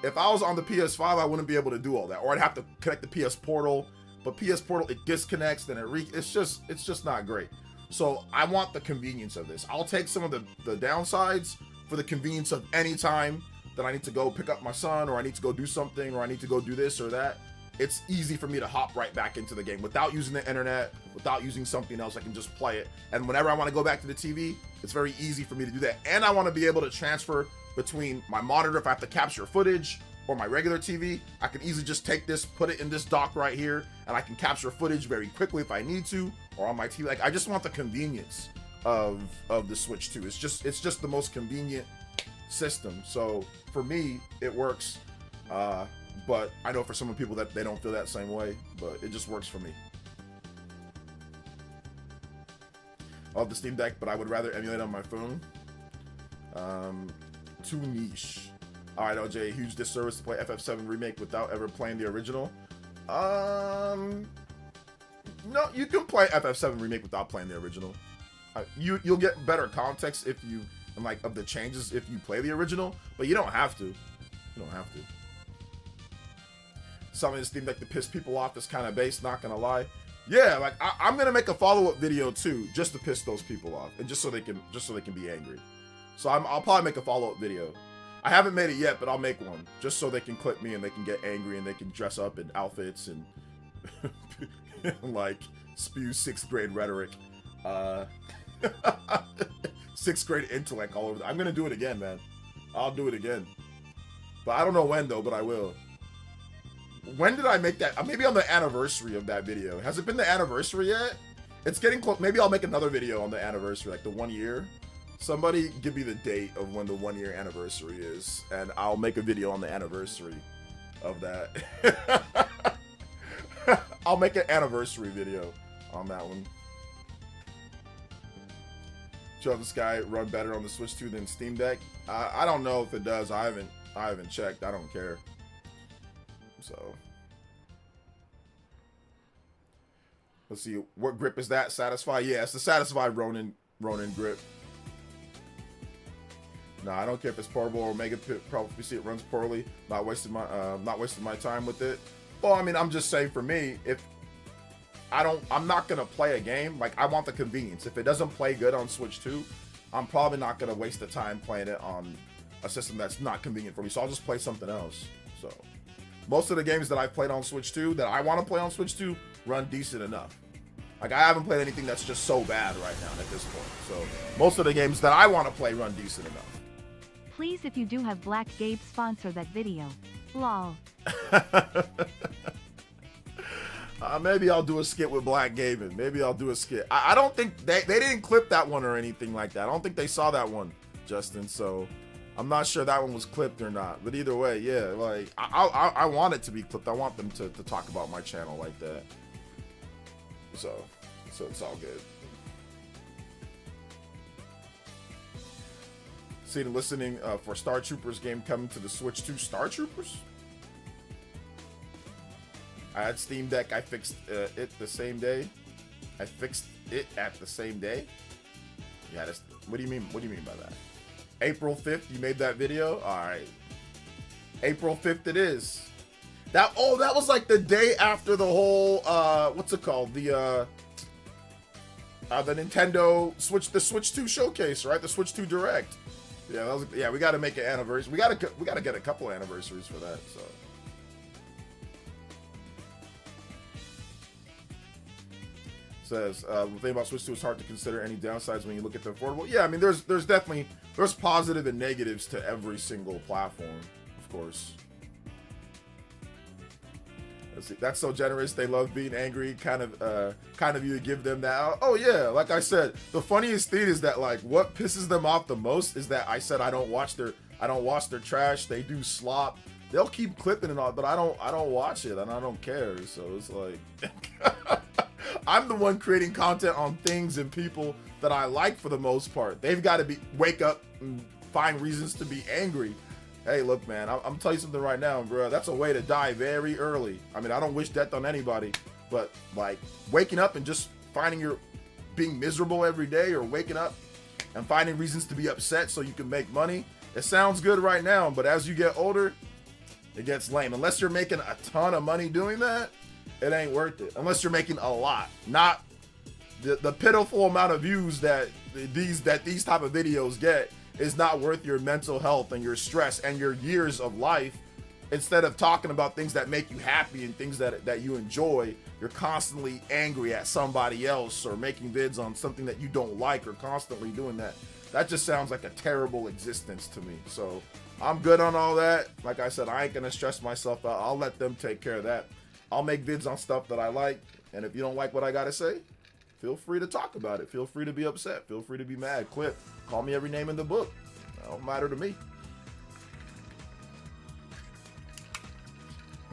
S1: If I was on the PS5, I wouldn't be able to do all that, or I'd have to connect the PS Portal. But PS Portal, it disconnects, then it's just not great. So I want the convenience of this. I'll take some of the downsides for the convenience of any time that I need to go pick up my son, or I need to go do something, or I need to go do this or that. It's easy for me to hop right back into the game without using the internet, without using something else. I can just play it. And whenever I want to go back to the TV, it's very easy for me to do that. And I want to be able to transfer between my monitor if I have to capture footage, or my regular TV. I can easily just take this, put it in this dock right here, and I can capture footage very quickly if I need to, or on my TV. Like, I just want the convenience of the Switch 2. It's just the most convenient system. So for me, it works. But I know for some people that they don't feel that same way, but it just works for me. I love the Steam Deck, but I would rather emulate on my phone. Too niche. All right, LJ, huge disservice to play FF7 Remake without ever playing the original. No, you can play FF7 Remake without playing the original. You'll get better context if you, and like of the changes if you play the original, but you don't have to. You don't have to. Something that Steam Deck to piss people off is kind of base, not gonna lie. Yeah, like I'm gonna make a follow-up video too, just to piss those people off, and just so they can be angry. So I'll probably make a follow-up video. I haven't made it yet, but I'll make one just so they can clip me and they can get angry and they can dress up in outfits and like spew 6th grade rhetoric, 6th grade intellect all over. I'm gonna do it again, man. I'll do it again, but I don't know when though. But I will. When did I make that? Maybe on the anniversary of that video. Has it been the anniversary yet? It's getting close. Maybe I'll make another video on the anniversary, like the 1 year. Somebody give me the date of when the 1 year anniversary is, and I'll make a video on the anniversary of that. I'll make an anniversary video on that one. Show this guy run better on the Switch 2 than Steam Deck. I don't know if it does. I haven't checked. I don't care. So let's see. What grip is that? Satisfy? Yeah, it's the Satisfy Ronin grip. No, I don't care if it's portable or mega PC. It runs poorly. Not wasting my time with it. Well, I mean, I'm just saying for me, if I'm not gonna play a game. Like, I want the convenience. If it doesn't play good on Switch 2, I'm probably not gonna waste the time playing it on a system that's not convenient for me. So I'll just play something else. So most of the games that I've played on Switch 2 that I want to play on Switch 2 run decent enough. Like, I haven't played anything that's just so bad right now at this point. So most of the games that I want to play run decent enough.
S2: Please, if you do have Black Gabe, sponsor that video. Lol.
S1: Maybe I'll do a skit with Black Gaben. Maybe I'll do a skit. I don't think they didn't clip that one or anything like that. I don't think they saw that one, Justin. So I'm not sure that one was clipped or not. But either way, yeah, like I want it to be clipped. I want them to talk about my channel like that. So it's all good. See, listening for Star Troopers game coming to the Switch 2. Star Troopers? I had Steam Deck. I fixed it the same day. I fixed it at the same day. Yeah, that's, what do you mean? What do you mean by that? April 5th, you made that video? All right. April 5th it is. That was like the day after the whole what's it called? The Nintendo the Switch 2 showcase, right? The Switch 2 Direct. Yeah, we got to make an anniversary. We got to get a couple anniversaries for that, so. Says the thing about Switch 2 is hard to consider any downsides when you look at the affordable. Yeah, I mean there's definitely positive and negatives to every single platform, of course. Let's see, that's so generous. They love being angry. Kind of you to give them that. Oh yeah, like I said, the funniest thing is that like what pisses them off the most is that I said I don't watch their trash. They do slop. They'll keep clipping and all, but I don't watch it and I don't care. So it's like I'm the one creating content on things and people that I like for the most part. They've got to wake up and find reasons to be angry. Hey, look, man, I'm telling you something right now, bro. That's a way to die very early. I mean, I don't wish death on anybody, but like waking up and just being miserable every day, or waking up and finding reasons to be upset so you can make money. It sounds good right now, but as you get older, it gets lame. Unless you're making a ton of money doing that, it ain't worth it. Unless you're making a lot, not the pitiful amount of views that these type of videos get is not worth your mental health and your stress and your years of life. Instead of talking about things that make you happy and things that you enjoy, you're constantly angry at somebody else or making vids on something that you don't like or constantly doing that. That just sounds like a terrible existence to me. So I'm good on all that. Like I said, I ain't gonna stress myself out. I'll let them take care of that. I'll make vids on stuff that I like, and if you don't like what I gotta say, feel free to talk about it. Feel free to be upset. Feel free to be mad. Quit. Call me every name in the book. It don't matter to me.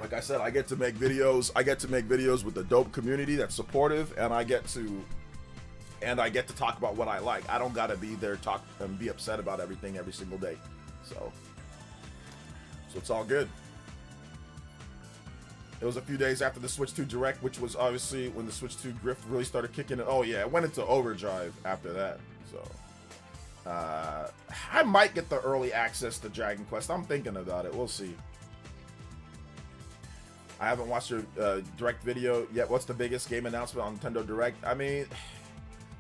S1: Like I said, I get to make videos. I get to make videos with a dope community that's supportive, and I get to talk about what I like. I don't gotta be there talk and be upset about everything every single day. So it's all good. It was a few days after the Switch 2 Direct, which was obviously when the Switch 2 grift really started kicking in. Oh yeah, it went into overdrive after that. So I might get the early access to Dragon Quest. I'm thinking about it. We'll see. I haven't watched your Direct video yet. What's the biggest game announcement on Nintendo Direct? I mean,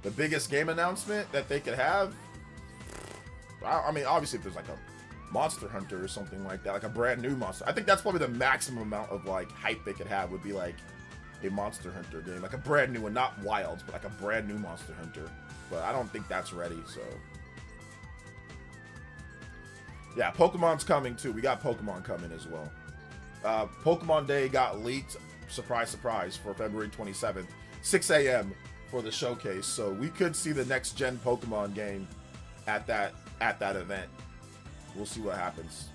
S1: the biggest game announcement that they could have, I mean, obviously if there's like a Monster Hunter or something like that, like a brand new monster. I think that's probably the maximum amount of like hype they could have, would be like a Monster Hunter game, like a brand new one, not Wilds, but like a brand new Monster Hunter. But I don't think that's ready, so. Yeah, Pokemon's coming too. We got Pokemon coming as well. Pokemon Day got leaked, surprise, surprise, for February 27th, 6 a.m. for the showcase. So we could see the next gen Pokemon game at that event. We'll see what happens.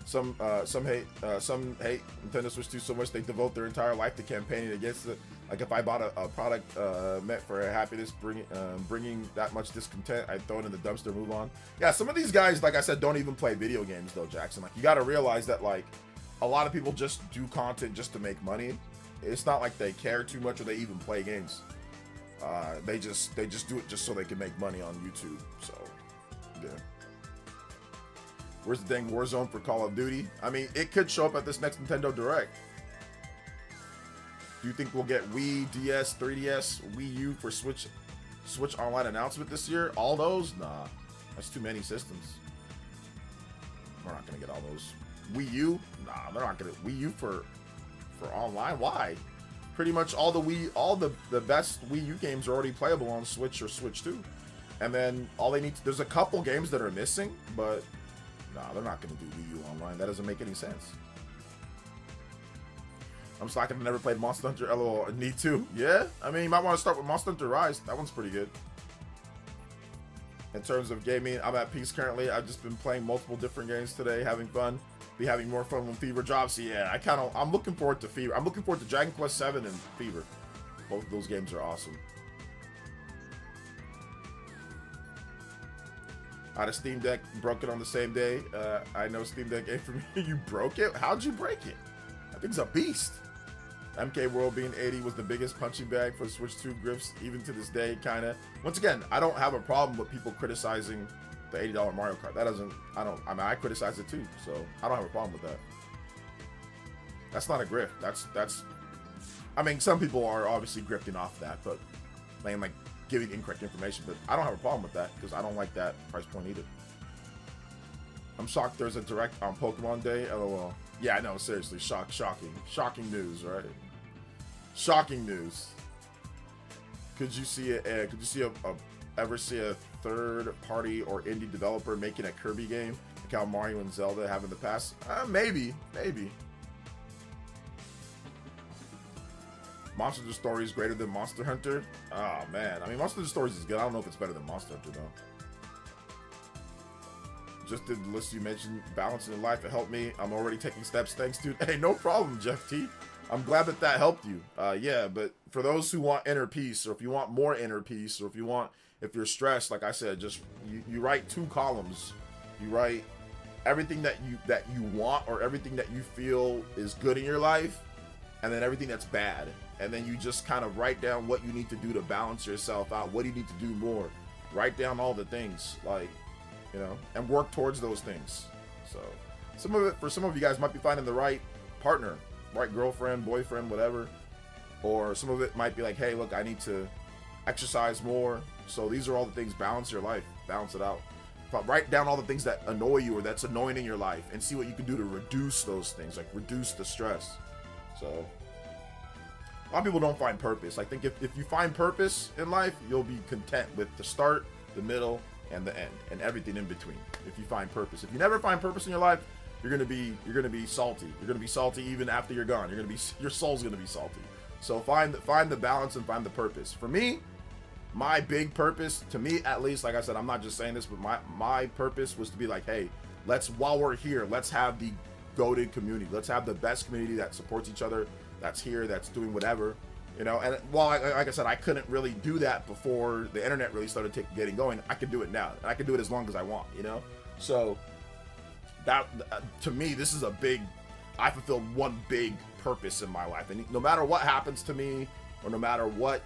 S1: Some hate Nintendo Switch 2 so much they devote their entire life to campaigning against it. Like if I bought a product meant for happiness, bringing that much discontent, I'd throw it in the dumpster, move on. Yeah, some of these guys, like I said, don't even play video games though, Jackson. Like you got to realize that like a lot of people just do content just to make money. It's not like they care too much or they even play games. They just do it just so they can make money on YouTube. So, yeah. Where's the dang Warzone for Call of Duty? I mean, it could show up at this next Nintendo Direct. Do you think we'll get Wii, DS, 3DS, Wii U for Switch Online announcement this year? All those? Nah, that's too many systems. We're not gonna get all those. Wii U? Nah, they're not gonna. Wii U for online? Why? Pretty much all the best Wii U games are already playable on Switch or Switch 2. And then all they need there's a couple games that are missing, but nah, they're not going to do Wii U online. That doesn't make any sense. I'm slacking. I never played Monster Hunter. LOL. Need to. Yeah? I mean, you might want to start with Monster Hunter Rise. That one's pretty good. In terms of gaming, I'm at peace currently. I've just been playing multiple different games today, having fun. Be having more fun when Fever drops. Yeah, I'm looking forward to Fever. I'm looking forward to Dragon Quest 7 and Fever. Both of those games are awesome. I had a Steam Deck, broke it on the same day. I know Steam Deck ain't for me. You broke it? How'd you break it? That thing's a beast. MK World being 80 was the biggest punching bag for Switch 2 grips, even to this day, kind of. Once again, I don't have a problem with people criticizing the $80 Mario Kart. That doesn't, I mean, I criticize it too, so I don't have a problem with that. That's not a grift. That's, I mean, some people are obviously grifting off that, but, I mean, like, giving incorrect information, but I don't have a problem with that, because I don't like that price point either. I'm shocked there's a direct on Pokemon Day, LOL. Yeah, I know, seriously, shocking news, right? Shocking news. Could you see ever see a third-party or indie developer making a Kirby game like how Mario and Zelda have in the past? Maybe. Monster Hunter Story is greater than Monster Hunter. Oh man, I mean Monster Hunter Stories is good. I don't know if it's better than Monster Hunter though. Just did the list you mentioned, balancing in life. It helped me. I'm already taking steps. Thanks, dude. Hey, no problem, Jeff T. I'm glad that helped you. Yeah, but for those who want inner peace, or if you want more inner peace, or if you're stressed, like I said, just you write 2 columns. You write everything that you want, or everything that you feel is good in your life, and then everything that's bad. And then you just kind of write down what you need to do to balance yourself out. What do you need to do more? Write down all the things, like, you know, and work towards those things. So for some of you guys might be finding the right partner, right girlfriend, boyfriend, whatever. Or some of it might be like, hey, look, I need to exercise more. So these are all the things. Balance your life, balance it out. Write down all the things that annoy you or that's annoying in your life, and see what you can do to reduce those things, like reduce the stress. So a lot of people don't find purpose. I think if you find purpose in life, you'll be content with the start, the middle, and the end, and everything in between. If you find purpose, if you never find purpose in your life, you're gonna be salty. You're gonna be salty even after you're gone. Your soul's gonna be salty. So find the balance and find the purpose. For me, my big purpose, to me at least, like I said, I'm not just saying this, but my purpose was to be like, hey, while we're here, let's have the goated community. Let's have the best community that supports each other, that's here, that's doing whatever. You know, and while like I said, I couldn't really do that before the internet really started getting going. I can do it now, and I can do it as long as I want. You know, so that to me, this is I fulfilled one big purpose in my life, and no matter what happens to me, or no matter what,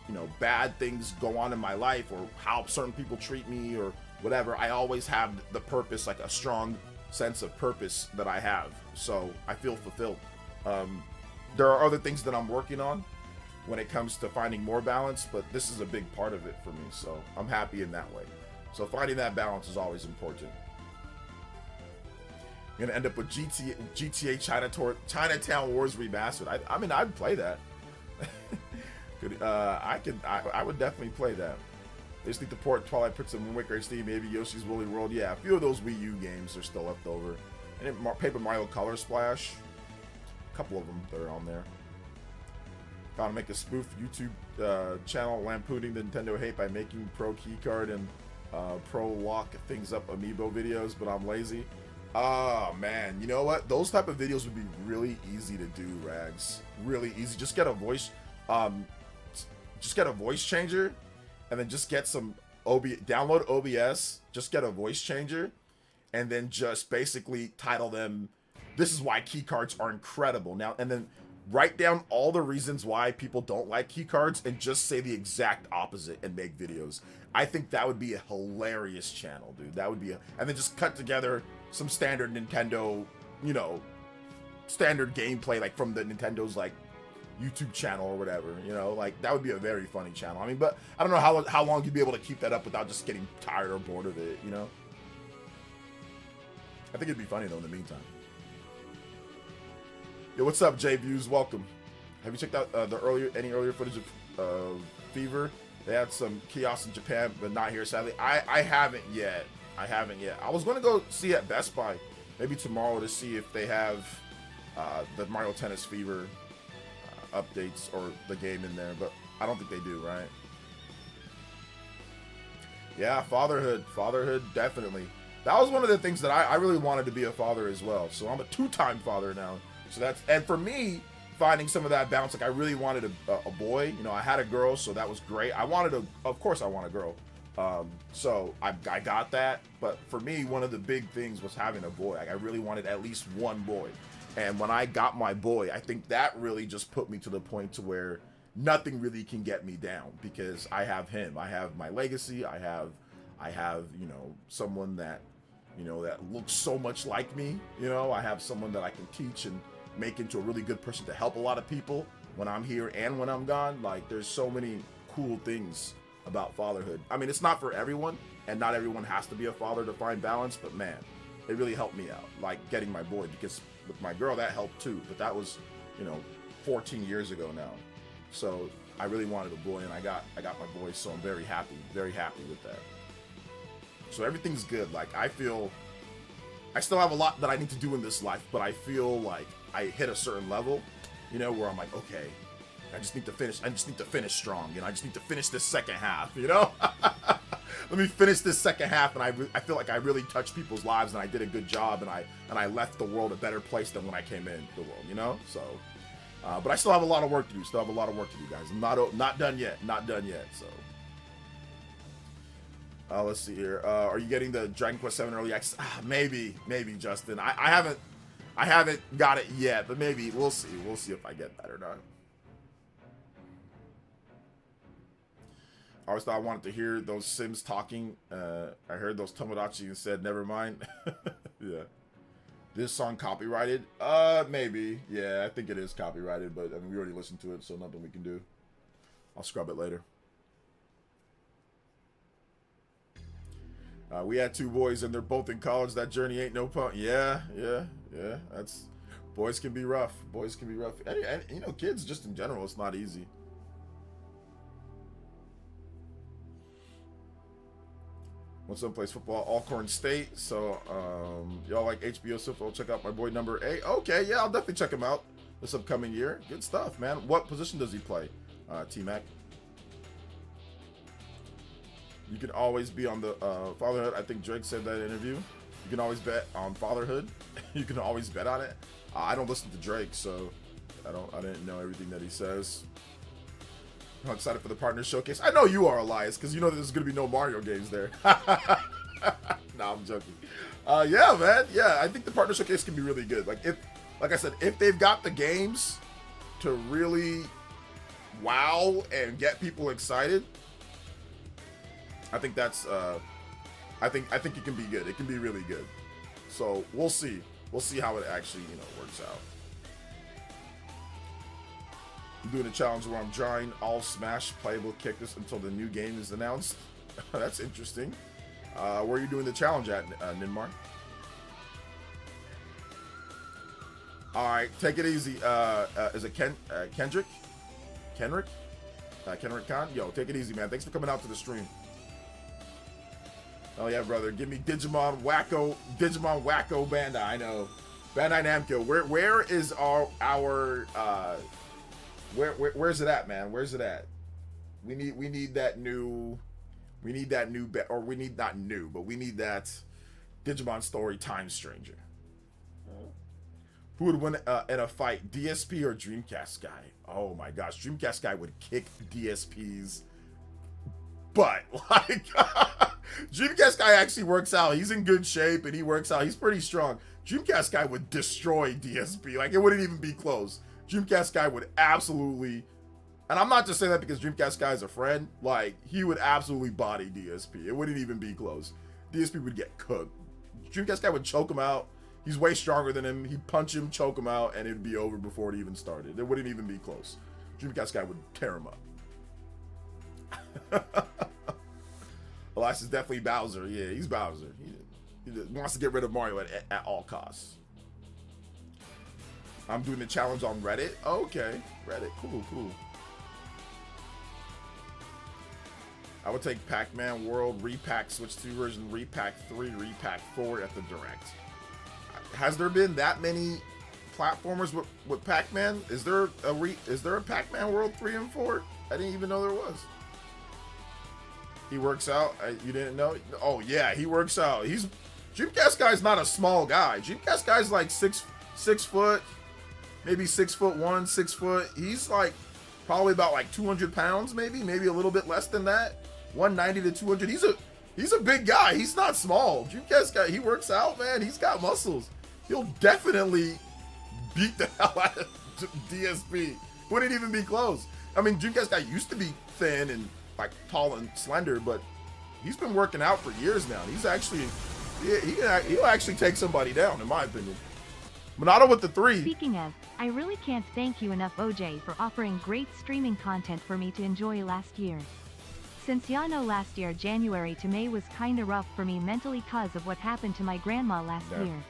S1: you know, bad things go on in my life, or how certain people treat me, or whatever, I always have the purpose, like a strong sense of purpose that I have. So I feel fulfilled. There are other things that I'm working on when it comes to finding more balance, but this is a big part of it for me, so I'm happy in that way. So finding that balance is always important. I'm gonna end up with GTA Chinatown Wars Remastered. I mean, I'd play that. I would definitely play that. They just need to port Twilight Princess and Wind Waker HD, maybe Yoshi's Woolly World. Yeah, a few of those Wii U games are still left over. And Paper Mario Color Splash, a couple of them that are on there. Gotta make a spoof YouTube channel lampooning the Nintendo hate by making pro keycard and pro lock things up amiibo videos, but I'm lazy. Oh man, you know what? Those type of videos would be really easy to do, Rags. Really easy. Just get a voice changer, and then just get some download OBS, just get a voice changer, and then just basically title them, "This is why keycards are incredible." Now, and then write down all the reasons why people don't like keycards, and just say the exact opposite and make videos. I think that would be a hilarious channel, dude. That would be and then just cut together some standard Nintendo, you know, standard gameplay, like from the Nintendo's like YouTube channel or whatever, you know, like that would be a very funny channel. I mean, but I don't know how long you'd be able to keep that up without just getting tired or bored of it, you know. I think it'd be funny though in the meantime. Yo, what's up, J Views? Welcome. Have you checked out any earlier footage of Fever? They had some kiosks in Japan, but not here, sadly. I haven't yet. I was going to go see at Best Buy maybe tomorrow to see if they have the Mario Tennis Fever updates or the game in there, but I don't think they do, right? Yeah, fatherhood, definitely. That was one of the things that I really wanted to be a father as well. So I'm a 2-time father now. So and for me, finding some of that balance, like I really wanted a boy. You know, I had a girl, so that was great. Of course I want a girl. So I got that. But for me, one of the big things was having a boy. Like I really wanted at least one boy. And when I got my boy, I think that really just put me to the point to where nothing really can get me down, because I have him. I have my legacy. I have, you know, someone that, you know, that looks so much like me. You know, I have someone that I can teach and make into a really good person to help a lot of people when I'm here and when I'm gone. Like, there's so many cool things about fatherhood. I mean, it's not for everyone, and not everyone has to be a father to find balance, but man, it really helped me out, like getting my boy, because with my girl, that helped too, but that was, you know, 14 years ago now. So I really wanted a boy, and I got my boy, so I'm very happy with that. So everything's good. Like, I feel I still have a lot that I need to do in this life, but I feel like I hit a certain level, you know, where I'm like, okay, I just need to finish strong, you know, I just need to finish this second half, you know. Let me finish this second half, and I feel like I really touched people's lives, and I did a good job, and I left the world a better place than when I came in the world, you know. So, but I still have a lot of work to do. Guys. I'm not done yet. So, let's see here. Are you getting the Dragon Quest 7 early access? Maybe, Justin. I haven't got it yet, but maybe we'll see. We'll see if I get that or not. I always thought I wanted to hear those Sims talking. I heard those Tomodachi and said, never mind. Yeah. This song copyrighted? Maybe. Yeah, I think it is copyrighted, but I mean, we already listened to it, so nothing we can do. I'll scrub it later. We had 2 boys, and they're both in college. That journey ain't no fun. Yeah. That's, boys can be rough. And, you know, kids just in general, it's not easy. When someone plays football, Alcorn State. So, y'all like HBO football? Check out my boy number 8. Okay, yeah, I'll definitely check him out this upcoming year. Good stuff, man. What position does he play, T-Mac? You can always be on the fatherhood. I think Drake said that in an interview. You can always bet on fatherhood. You can always bet on it. I don't listen to Drake, so I didn't know everything that he says. I'm excited for the partner showcase. I know you are, Elias, because you know there's going to be no Mario games there. Nah, I'm joking. Yeah, man. Yeah, I think the partner showcase can be really good. Like I said, if they've got the games to really wow and get people excited, I think that's I think it can be good. It can be really good. So we'll see. We'll see how it actually, you know, works out. I'm doing a challenge where I'm drawing all Smash playable characters until the new game is announced. That's interesting. Where are you doing the challenge at, Ninmar? All right, take it easy. Is it Kendrick? Kenrick Khan? Yo, take it easy, man. Thanks for coming out to the stream. Oh yeah, brother. Give me Digimon Wacko Bandai. I know. Bandai Namco. Where is our where's it at, man? Where's it at? We need that new we need that Digimon Story Time Stranger. Who would win in a fight, DSP or Dreamcast guy? Oh my gosh, Dreamcast guy would kick DSP's butt. Like, Dreamcast guy actually works out. He's in good shape and he works out. He's pretty strong. Dreamcast guy would destroy DSP. Like, it wouldn't even be close. Dreamcast guy would absolutely, and I'm not just saying that because Dreamcast guy is a friend. Like, he would absolutely body DSP. It wouldn't even be close. DSP would get cooked. Dreamcast guy would choke him out. He's way stronger than him. He'd punch him, choke him out, and it'd be over before it even started. It wouldn't even be close. Dreamcast guy would tear him up. Elias is definitely Bowser. Yeah, he's Bowser. He wants to get rid of Mario at all costs. I'm doing the challenge on Reddit. Okay, Reddit. Cool. I would take Pac-Man World Repack Switch 2 version, Repack 3, Repack 4 at the Direct. Has there been that many platformers with Pac-Man? Is there a Pac-Man World 3 and 4? I didn't even know there was. He works out. You didn't know? Oh yeah, he works out. Dreamcast guy's not a small guy. Dreamcast guy's like six foot, maybe 6'1", 6 foot. He's like probably about like 200 pounds, maybe a little bit less than that. 190 to 200. He's a big guy. He's not small. Dreamcast guy. He works out, man. He's got muscles. He'll definitely beat the hell out of DSP. Wouldn't even be close. I mean, Dreamcast guy used to be thin and like tall and slender, but he's been working out for years now. He's actually, he'll actually take somebody down, in my opinion. Monado with the 3.
S2: Speaking of, I really can't thank you enough, OJ, for offering great streaming content for me to enjoy last year. Since y'all know last year January to May was kinda rough for me mentally cause of what happened to my grandma last year.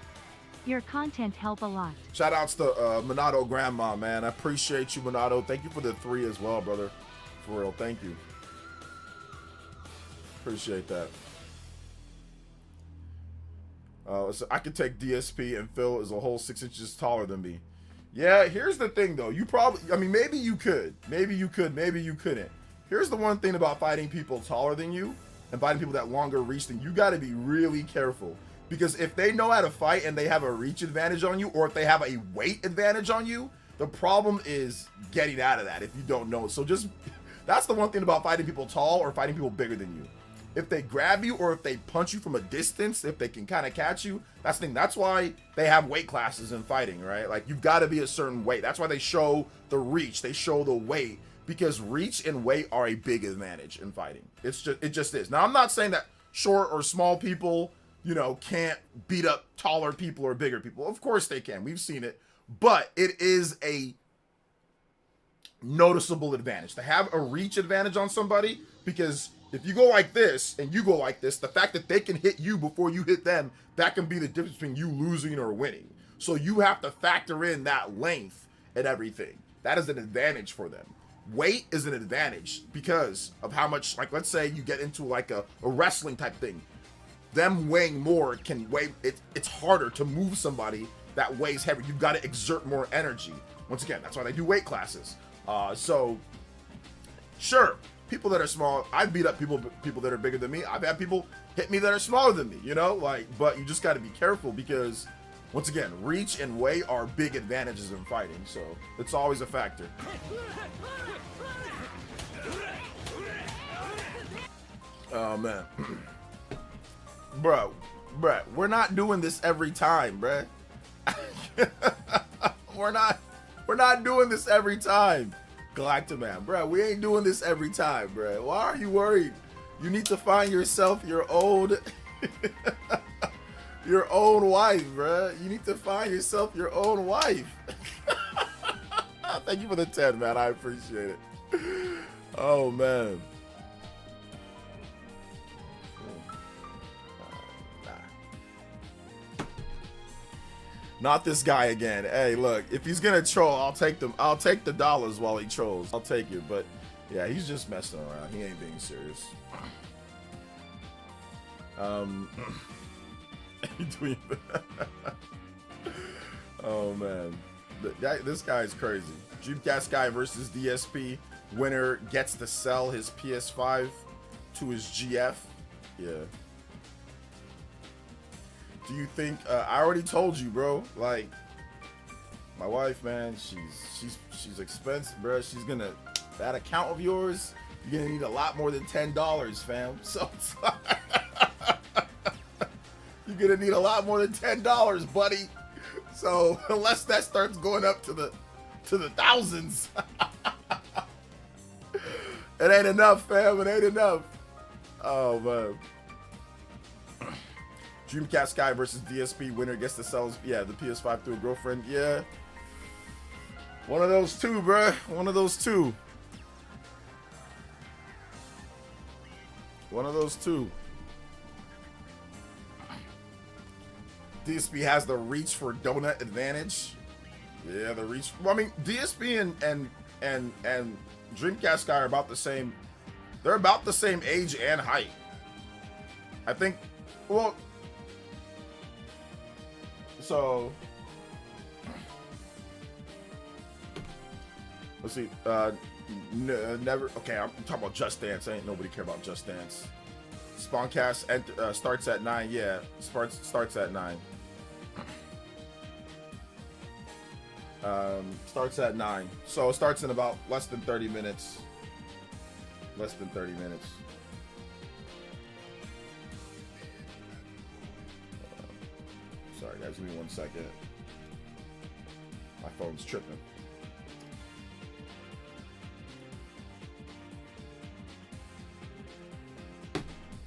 S2: Your content help a lot.
S1: Shout outs to Monado grandma, man. I appreciate you, Monado. Thank you for the 3 as well, brother. For real, thank you. Appreciate that. So I could take DSP and Phil is a whole 6 inches taller than me. Yeah, here's the thing though. You probably, I mean, maybe you could. Maybe you could, maybe you couldn't. Here's the one thing about fighting people taller than you and fighting people that longer reach than you, gotta be really careful. Because if they know how to fight and they have a reach advantage on you, or if they have a weight advantage on you, the problem is getting out of that if you don't know. So just, that's the one thing about fighting people tall or fighting people bigger than you. If they grab you or if they punch you from a distance, if they can kind of catch you, that's the thing. That's why they have weight classes in fighting, right? Like, you've got to be a certain weight. That's why they show the reach, they show the weight, because reach and weight are a big advantage in fighting. It just is. Now, I'm not saying that short or small people, you know, can't beat up taller people or bigger people. Of course they can. We've seen it. But it is a noticeable advantage to have a reach advantage on somebody, because if you go like this and you go like this, the fact that they can hit you before you hit them, that can be the difference between you losing or winning. So you have to factor in that length and everything. That is an advantage for them. Weight is an advantage because of how much, like, let's say you get into like a wrestling type thing. Them weighing more can weigh, it's harder to move somebody that weighs heavy. You've got to exert more energy. Once again, that's why they do weight classes. So sure, people that are small, I've beat up people that are bigger than me. I've had people hit me that are smaller than me, you know, like, but you just got to be careful because, once again, reach and weight are big advantages in fighting. So it's always a factor. Oh man. Bro, we're not doing this every time, bruh. We're not doing this every time. Galactaman, bro, we ain't doing this every time, bro. Why are you worried? You need to find yourself your own your own wife, bro. You need to find yourself your own wife. Thank you for the 10, man. I appreciate it. Oh man. Not this guy again. Hey, look, if he's gonna troll, I'll take them. I'll take the dollars while he trolls. I'll take it, but yeah, he's just messing around. He ain't being serious. Oh man, this guy's crazy. Dreamcast guy versus DSP. Winner gets to sell his PS5 to his GF. Yeah. Do you think I already told you, bro? Like, my wife, man, she's expensive, bro. She's gonna, that account of yours, you're gonna need a lot more than $10, fam. So it's like, you're gonna need a lot more than $10, buddy. So unless that starts going up to the thousands, it ain't enough, fam. It ain't enough. Oh man. Dreamcast guy versus DSP. Winner gets to sell his, yeah, the PS5 to a girlfriend. Yeah. One of those two, bruh. One of those two. One of those two. DSP has the reach for donut advantage. Yeah, the reach. Well, I mean, DSP and Dreamcast guy are about the same. They're about the same age and height. I think, well, so let's see. Never. Okay, I'm talking about Just Dance. Ain't nobody care about Just Dance. Spawncast starts at 9. Yeah, starts at 9. Starts at 9. So it starts in about less than 30 minutes. Less than 30 minutes. Sorry guys, give me 1 second. My phone's tripping.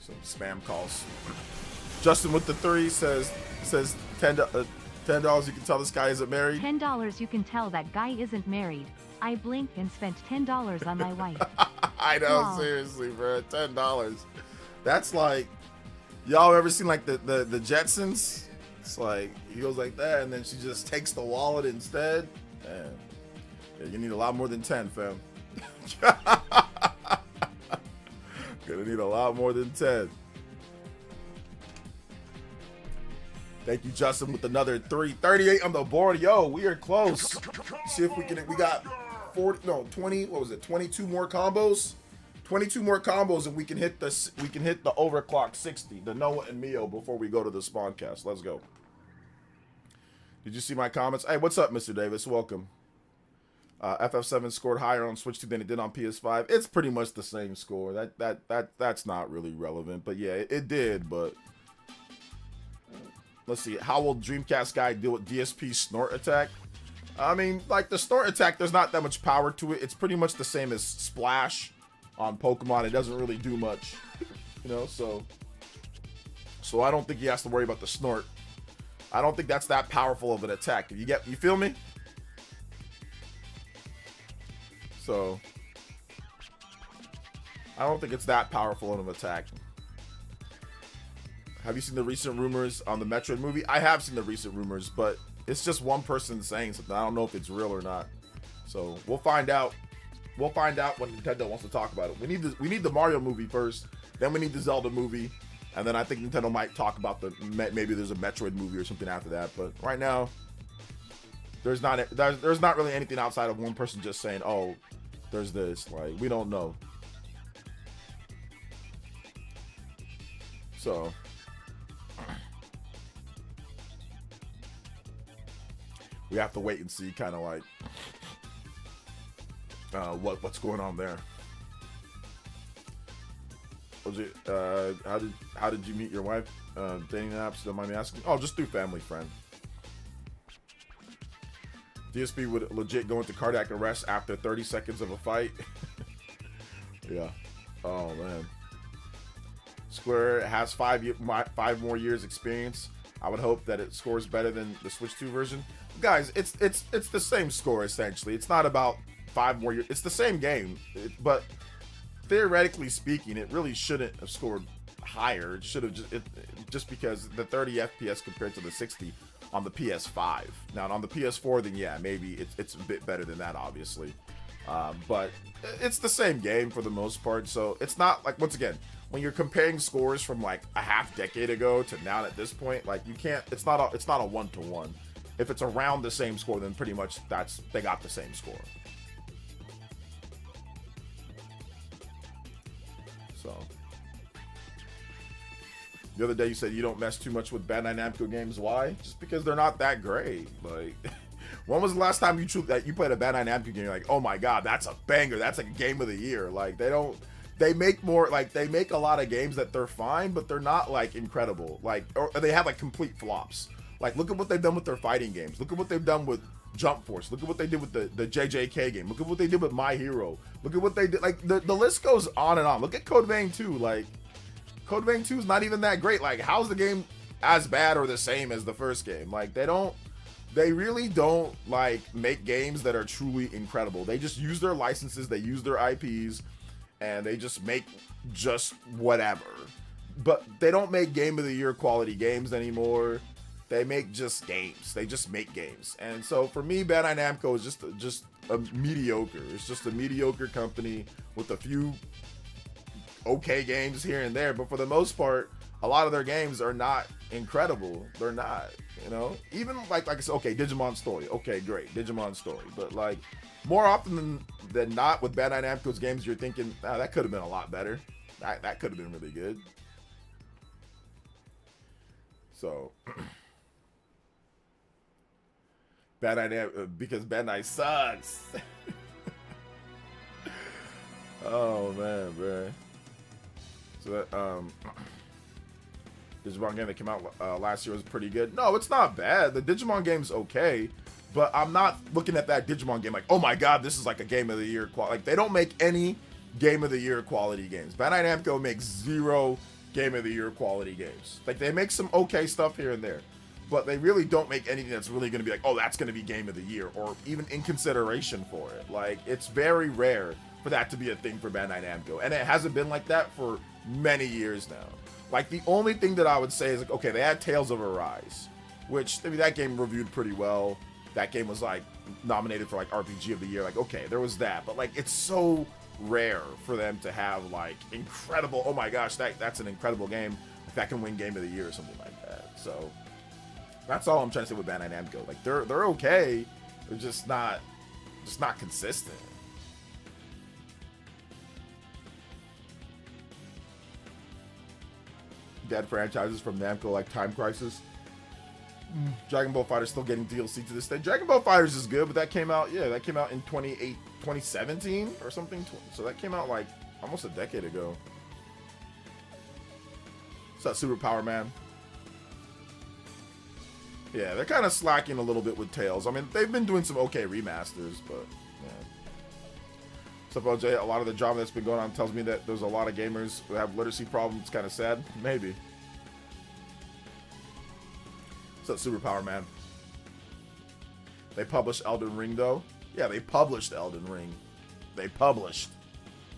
S1: Some spam calls. Justin with the 3 says $10. You can tell this guy isn't married.
S2: $10 you can tell that guy isn't married. I blinked and spent $10 on my wife.
S1: I know,
S2: Wow.
S1: seriously, bro. $10. That's like, y'all ever seen like the Jetsons? It's like he goes like that, and then she just takes the wallet instead. Man, yeah, you need a lot more than 10, fam. Gonna need a lot more than 10. Thank you, Justin, with another 338 on the board. Yo, we are close. See if we can. We got 20. What was it? 22 more combos. 22 more combos, and we can hit the overclock 60. The Noah and Mio before we go to the Spawncast. Let's go. Did you see my comments? Hey, what's up, Mr. Davis? Welcome. FF7 scored higher on Switch 2 than it did on PS5. It's pretty much the same score. That's not really relevant, but yeah, it did. But let's see. How will Dreamcast guy deal with DSP snort attack? I mean, like the snort attack, there's not that much power to it. It's pretty much the same as Splash on Pokemon. It doesn't really do much, you know. So I don't think he has to worry about the snort. I don't think that's that powerful of an attack. You feel me? So I don't think it's that powerful of an attack. Have you seen the recent rumors on the Metroid movie? I have seen the recent rumors, but it's just one person saying something. I don't know if it's real or not. So we'll find out. We'll find out when Nintendo wants to talk about it. We need the Mario movie first, then we need the Zelda movie, and then I think Nintendo might talk about maybe there's a Metroid movie or something after that. But right now, there's not really anything outside of one person just saying, "Oh, there's this." Like, we don't know. So we have to wait and see, kind of like what's going on there. How did you meet your wife? Dating apps? Don't mind me asking. Oh, just through family friend. DSP would legit go into cardiac arrest after 30 seconds of a fight. Yeah. Oh man. Square has 5 more years experience. I would hope that it scores better than the Switch 2 version. Guys, it's the same score essentially. It's not about 5 more years. It's the same game, but theoretically speaking, it really shouldn't have scored higher. It should have just because the 30 FPS compared to the 60 on the PS5. Now on the PS4, then yeah, maybe it's a bit better than that, obviously. But it's the same game for the most part. So it's not like, once again, when you're comparing scores from like a half decade ago to now at this point, like you can't. It's not a 1-to-1. If it's around the same score, then pretty much they got the same score. So the other day you said you don't mess too much with Bandai Namco games. Why? Just because they're not that great. Like, when was the last time you played a Bandai Namco game? You're like, oh my god, that's a banger. That's a game of the year. Like, they make a lot of games that they're fine, but they're not like incredible. Like, or they have like complete flops. Like, look at what they've done with their fighting games. Look at what they've done with Jump Force. Look at what they did with the JJK game. Look at what they did with My Hero. Look at what they did. Like, the list goes on and on. Look at Code Vein 2. Like, Code Vein 2 is not even that great. Like, how's the game as bad or the same as the first game? Like, they really don't like make games that are truly incredible. They just use their licenses, they use their IPs, and they just make just whatever. But they don't make Game of the Year quality games anymore. They make just games. They just make games. And so for me, Bandai Namco is just a mediocre. It's just a mediocre company with a few okay games here and there. But for the most part, a lot of their games are not incredible. They're not, you know? Even like I said, okay, Digimon Story. Okay, great. Digimon Story. But like, more often than not with Bandai Namco's games, you're thinking, that could have been a lot better. That could have been really good. So because Bandai sucks. Oh man, bro. So that Digimon game that came out last year was pretty good. No, it's not bad. The Digimon game's okay. But I'm not looking at that Digimon game like, oh my god, this is like a game of the year quality. Like, they don't make any game of the year quality games. Bandai Namco makes 0 game of the year quality games. Like, they make some okay stuff here and there, but they really don't make anything that's really going to be like, oh, that's going to be game of the year, or even in consideration for it. Like, it's very rare for that to be a thing for Bandai Namco, and it hasn't been like that for many years now. Like, the only thing that I would say is, like, okay, they had Tales of Arise, which, I mean, that game reviewed pretty well. That game was, like, nominated for, like, RPG of the Year. Like, okay, there was that. But, like, it's so rare for them to have, like, incredible, oh my gosh, that's an incredible game. Like, that can win Game of the Year or something like that. So, that's all I'm trying to say with Bandai Namco. Like, they're okay. They're just not consistent. Dead franchises from Namco, like Time Crisis. Dragon Ball FighterZ still getting DLC to this day. Dragon Ball FighterZ is good, but that came out in 2017 or something. So that came out like almost a decade ago. What's that, Super Power Man? Yeah, they're kind of slacking a little bit with Tales. I mean, they've been doing some okay remasters, but yeah. What's up, OJ? A lot of the drama that's been going on tells me that there's a lot of gamers who have literacy problems. It's kind of sad. Maybe. What's up, Superpower Man? They published Elden Ring, though. Yeah, they published Elden Ring. They published.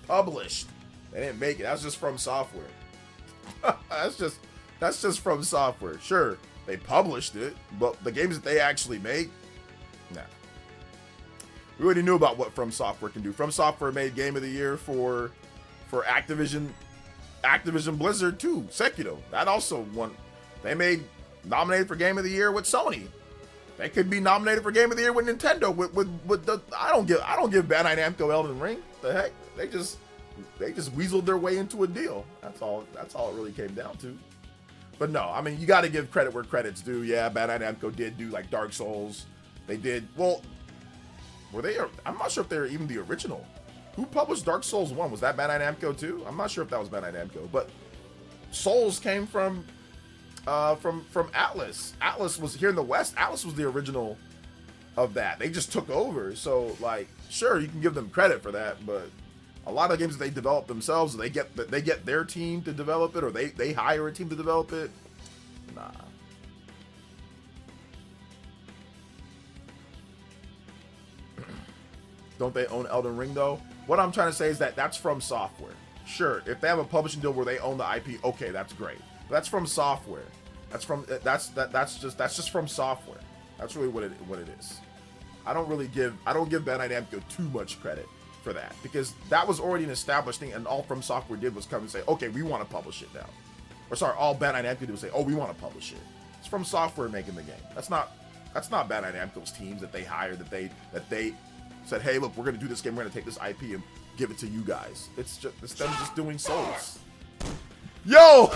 S1: They didn't make it. That's just From Software. that's just From Software. Sure, they published it, but the games that they actually make, nah. We already knew about what From Software can do. From Software made Game of the Year for Activision Blizzard 2, Sekiro. That also won. They made nominated for Game of the Year with Sony. They could be nominated for Game of the Year with Nintendo. With the I don't give Bandai Namco Elden Ring. The heck, they just weaseled their way into a deal. That's all it really came down to. But no, I mean, you got to give credit where credit's due. Yeah, Bandai Namco did do like Dark Souls. They did well. Were they? I'm not sure if they were even the original. Who published Dark Souls 1? Was that Bandai Namco too? I'm not sure if that was Bandai Namco. But Souls came from Atlas. Atlas was here in the West. Atlas was the original of that. They just took over. So, like, sure, you can give them credit for that, but a lot of games that they develop themselves, they get their team to develop it, or they hire a team to develop it. Nah. Don't they own Elden Ring though? What I'm trying to say is that that's From Software. Sure, if they have a publishing deal where they own the IP, okay, that's great. But that's From Software. That's just From Software. That's really what it is. I don't give Bandai Namco too much credit for that, because that was already an established thing, and all From Software did was come and say, okay, we want to publish it now. Or sorry, all Bandai Namco did was say, oh, we want to publish it. It's From Software making the game. That's not Bandai Namco's teams that they hired, that they said, hey, look, we're going to do this game, we're going to take this IP and give it to you guys. It's them just doing Souls. Yo!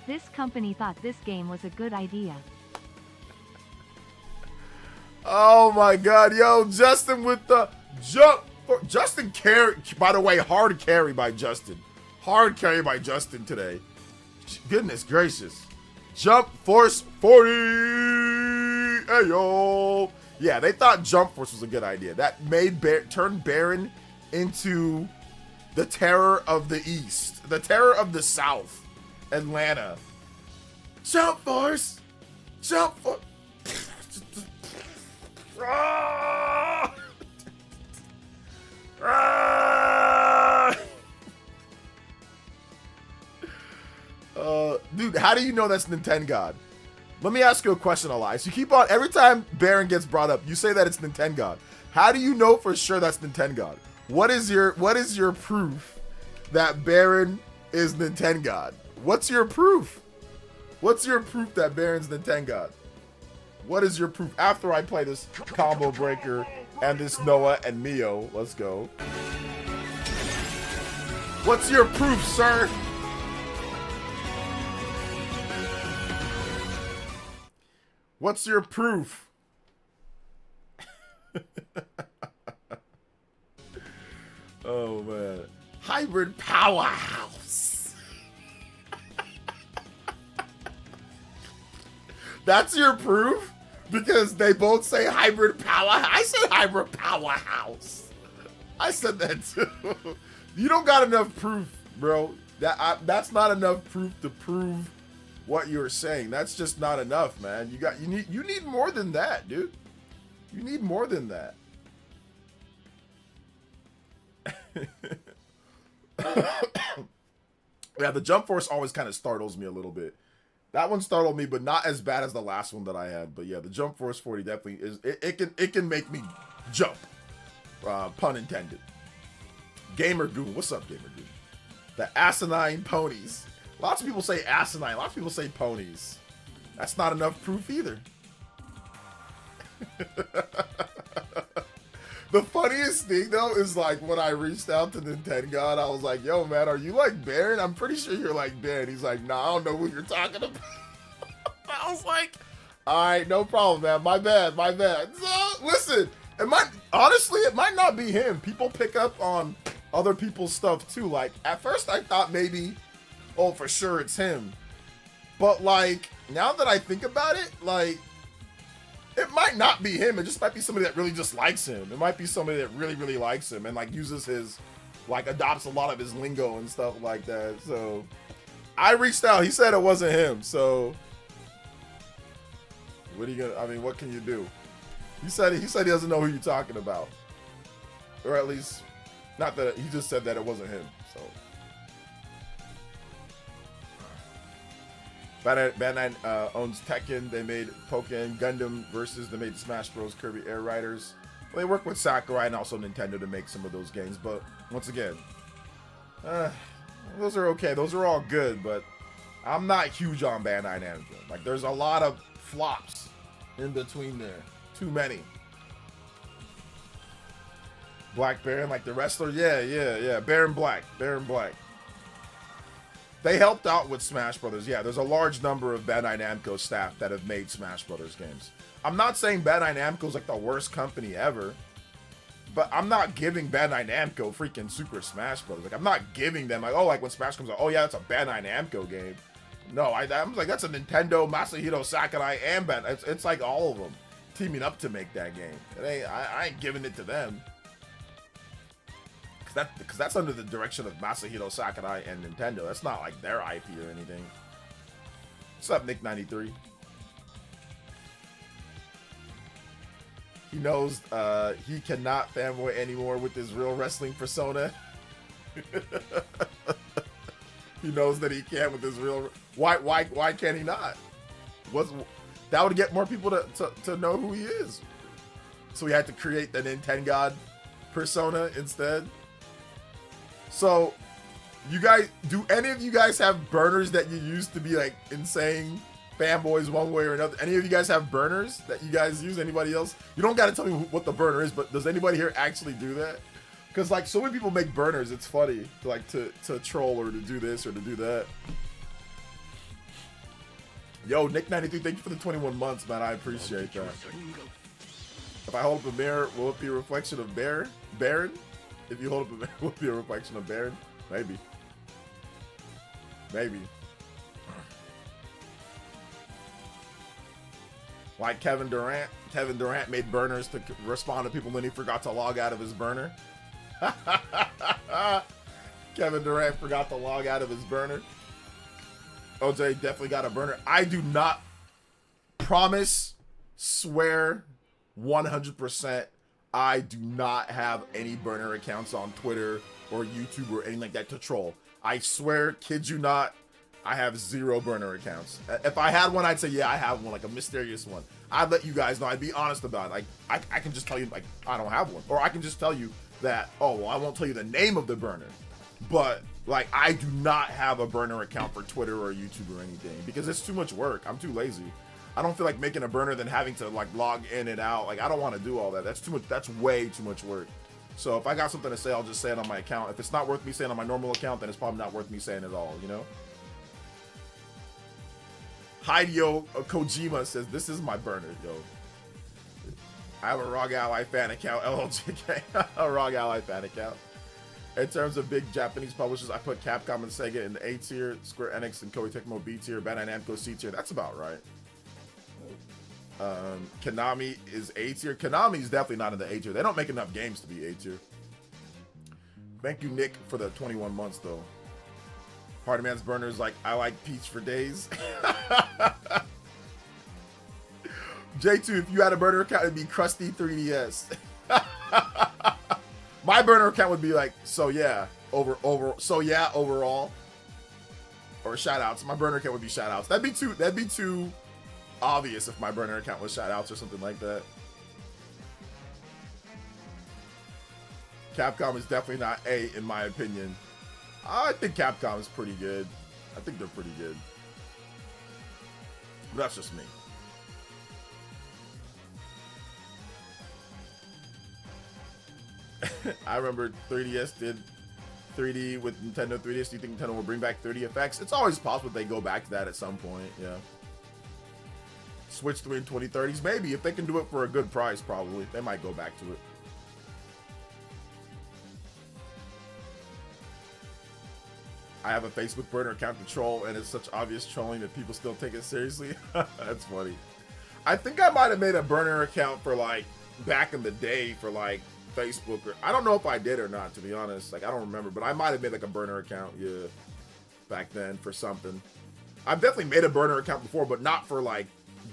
S2: This company thought this game was a good idea.
S1: Oh my god, yo, Justin with the jump. Justin carry, by the way, hard carry by Justin. Hard carry by Justin today. Goodness gracious. Jump Force 40! Hey yo! Yeah, they thought Jump Force was a good idea. That turned Baron into the terror of the East. The terror of the South. Atlanta. Jump Force! Jump Force! Dude, how do you know that's Nintendo? Let me ask you a question, Elias. You keep on, every time Baron gets brought up, you say that it's Nintendo. How do you know for sure that's Nintendo? What is your proof that Baron is Nintendo? What's your proof? What's your proof that Baron's Nintendo? What is your proof? After I play this combo breaker and this Noah and Mio, let's go. What's your proof, sir? What's your proof? Oh man. Hybrid powerhouse. That's your proof? Because they both say hybrid power. I said hybrid powerhouse. I said that too. You don't got enough proof, bro. That's not enough proof to prove what you're saying. That's just not enough, man. You need more than that, dude. You need more than that. Yeah, the jump force always kind of startles me a little bit. That one startled me, but not as bad as the last one that I had. But yeah, the jump force 40 definitely is. It can make me jump. Pun intended. Gamer Goon, what's up, Gamer Goon? The asinine ponies. Lots of people say asinine. Lots of people say ponies. That's not enough proof either. The funniest thing though is like when I reached out to Nintendo, I was like, "Yo, man, are you like Baron? I'm pretty sure you're like Baron." He's like, "Nah, I don't know who you're talking about." I was like, "All right, no problem, man. My bad. So listen, it might not be him. People pick up on other people's stuff too. Like at first, I thought maybe, oh, for sure it's him, but like now that I think about it, like. It might not be him. It just might be somebody that really just likes him. It might be somebody that really, really likes him and like uses his, like adopts a lot of his lingo and stuff like that. So I reached out. He said it wasn't him. So what are you gonna? I mean, what can you do? He said he doesn't know who you're talking about, or at least not that he just said that it wasn't him. So. Bandai owns Tekken. They made Pokken Gundam Versus. They made Smash Bros. Kirby Air Riders. Well, they work with Sakurai and also Nintendo to make some of those games. But once again, those are okay. Those are all good. But I'm not huge on Bandai Namco. Like there's a lot of flops in between there. Too many. Black Baron, like the wrestler. Yeah. Baron Black. They helped out with Smash Brothers. Yeah, there's a large number of Bandai Namco staff that have made Smash Brothers games. I'm not saying Bandai Namco's like the worst company ever, but I'm not giving Bandai Namco freaking Super Smash Brothers. Like I'm not giving them like, oh, like when Smash comes out, oh yeah, that's a Bandai Namco game. No, I'm like that's a Nintendo, Masahiro Sakurai, and Bandai. It's like all of them teaming up to make that game. I ain't giving it to them. Because that's under the direction of Masahiro Sakurai and Nintendo. That's not like their IP or anything. What's up, Nick93? He knows he cannot fanboy anymore with his real wrestling persona. He knows that he can't with his real. Why can't he not? That would get more people to know who he is. So he had to create the Nintendo persona instead. So, do any of you guys have burners that you use to be like insane fanboys one way or another? Any of you guys have burners that you guys use? Anybody else? You don't got to tell me what the burner is, but does anybody here actually do that? Because like so many people make burners, it's funny like to troll or to do this or to do that. Yo, Nick93, thank you for the 21 months, man. I appreciate that. If I hold up a mirror, will it be a reflection of Baron? If you hold up a mirror, will it be a reflection of Baron? Maybe. Like Kevin Durant. Kevin Durant made burners to respond to people when he forgot to log out of his burner. Kevin Durant forgot to log out of his burner. OJ definitely got a burner. I do not promise, swear, 100%. I do not have any burner accounts on Twitter or YouTube or anything like that to troll. I swear, kid you not, I have 0 burner accounts. If I had one, I'd say, yeah, I have one, like a mysterious one. I'd let you guys know. I'd be honest about it. Like, I can just tell you, like, I don't have one. Or I can just tell you that, oh, well, I won't tell you the name of the burner. But, like, I do not have a burner account for Twitter or YouTube or anything because it's too much work. I'm too lazy. I don't feel like making a burner than having to like log in and out. Like I don't want to do all that. That's too much. That's way too much work. So if I got something to say, I'll just say it on my account. If it's not worth me saying on my normal account, then it's probably not worth me saying at all, you know? Hideo Kojima says, this is my burner, yo. I have a ROG Ally fan account, LLJK. A ROG Ally fan account. In terms of big Japanese publishers, I put Capcom and Sega in the A tier, Square Enix and Koei Tecmo B tier, Bandai Namco C tier. That's about right. Konami is A tier. Konami is definitely not in the A tier. They don't make enough games to be A tier. Thank you, Nick, for the 21 months, though. Party Man's Burner is like, I like Peach for days. J2, if you had a burner account, it'd be Krusty 3DS. My burner account would be like, so yeah, overall. Or shoutouts. My burner account would be shoutouts. That'd be too obvious if my burner account was shoutouts or something like that. Capcom is definitely not A in my opinion. I think Capcom is pretty good. I think they're pretty good. But that's just me. I remember 3DS did 3D with Nintendo 3DS. Do you think Nintendo will bring back 3D effects? It's always possible they go back to that at some point, yeah. Switch 3 in 2030s? Maybe. If they can do it for a good price, probably. They might go back to it. I have a Facebook burner account to troll, and it's such obvious trolling that people still take it seriously. That's funny. I think I might have made a burner account for, like, back in the day for, like, Facebook. Or I don't know if I did or not, to be honest. Like, I don't remember, but I might have made, like, a burner account, yeah, back then for something. I've definitely made a burner account before, but not for, like,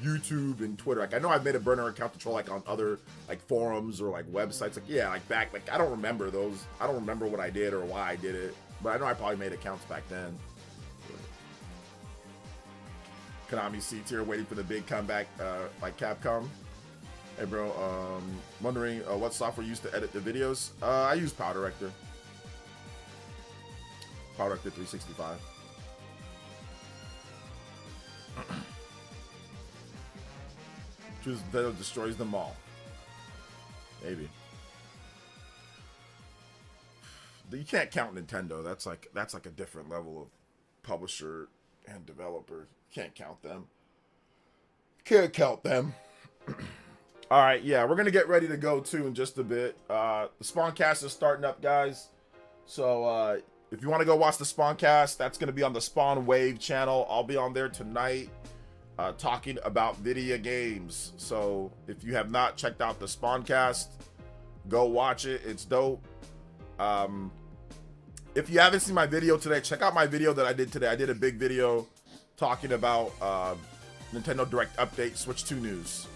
S1: YouTube and Twitter. Like, I know I've made a burner account to troll, like, on other, like, forums or, like, websites. Like, yeah, like, back, like, I don't remember those. I don't remember what I did or why I did it. But I know I probably made accounts back then. Konami C tier, waiting for the big comeback, like Capcom. Hey, bro, wondering what software you use to edit the videos? I use PowerDirector. PowerDirector 365. Choose Nintendo destroys them all. Maybe. You can't count Nintendo. That's like a different level of publisher and developer. Can't count them. Can't count them. All right, yeah, we're gonna get ready to go too in just a bit. The Spawncast is starting up, guys. So if you want to go watch the Spawncast, that's gonna be on the Spawn Wave channel. I'll be on there tonight, talking about video games. So if you have not checked out the Spawncast, go watch it. It's dope. If you haven't seen my video today, check out my video that I did today. I did a big video talking about Nintendo Direct Update Switch 2 news.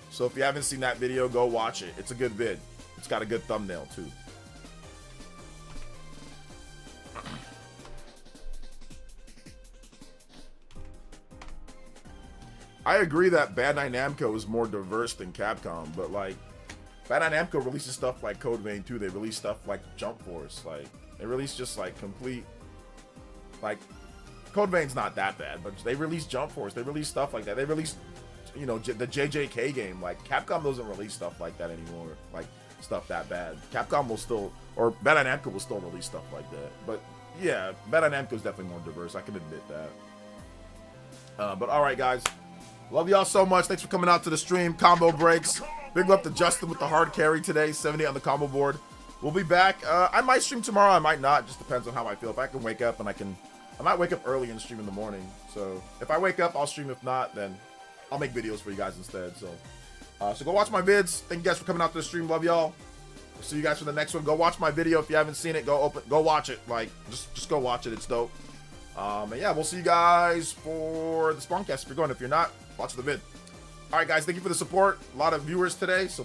S1: So if you haven't seen that video, go watch it. It's a good vid. It's got a good thumbnail too. I agree that Bandai Namco is more diverse than Capcom, but like Bandai Namco releases stuff like Code Vein 2. They release stuff like Jump Force. Like they release just like complete, like Code Vein's not that bad, but they release Jump Force. They release stuff like that. They release, you know, the JJK game. Like Capcom doesn't release stuff like that anymore. Like stuff that bad. Capcom will still, or Bandai Namco will still release stuff like that. But yeah, Bandai Namco is definitely more diverse. I can admit that. But all right, guys. Love y'all so much. Thanks for coming out to the stream. Combo breaks. Big love to Justin with the hard carry today. 70 on the combo board. We'll be back. I might stream tomorrow. I might not. Just depends on how I feel. If I can wake up and I might wake up early and stream in the morning. So if I wake up, I'll stream. If not, then I'll make videos for you guys instead. So go watch my vids. Thank you guys for coming out to the stream. Love y'all. We'll see you guys for the next one. Go watch my video if you haven't seen it. Go watch it. Like just go watch it. It's dope. And yeah, we'll see you guys for the Spawncast if you're going. If you're not, watch the vid. All right, guys. Thank you for the support. A lot of viewers today, so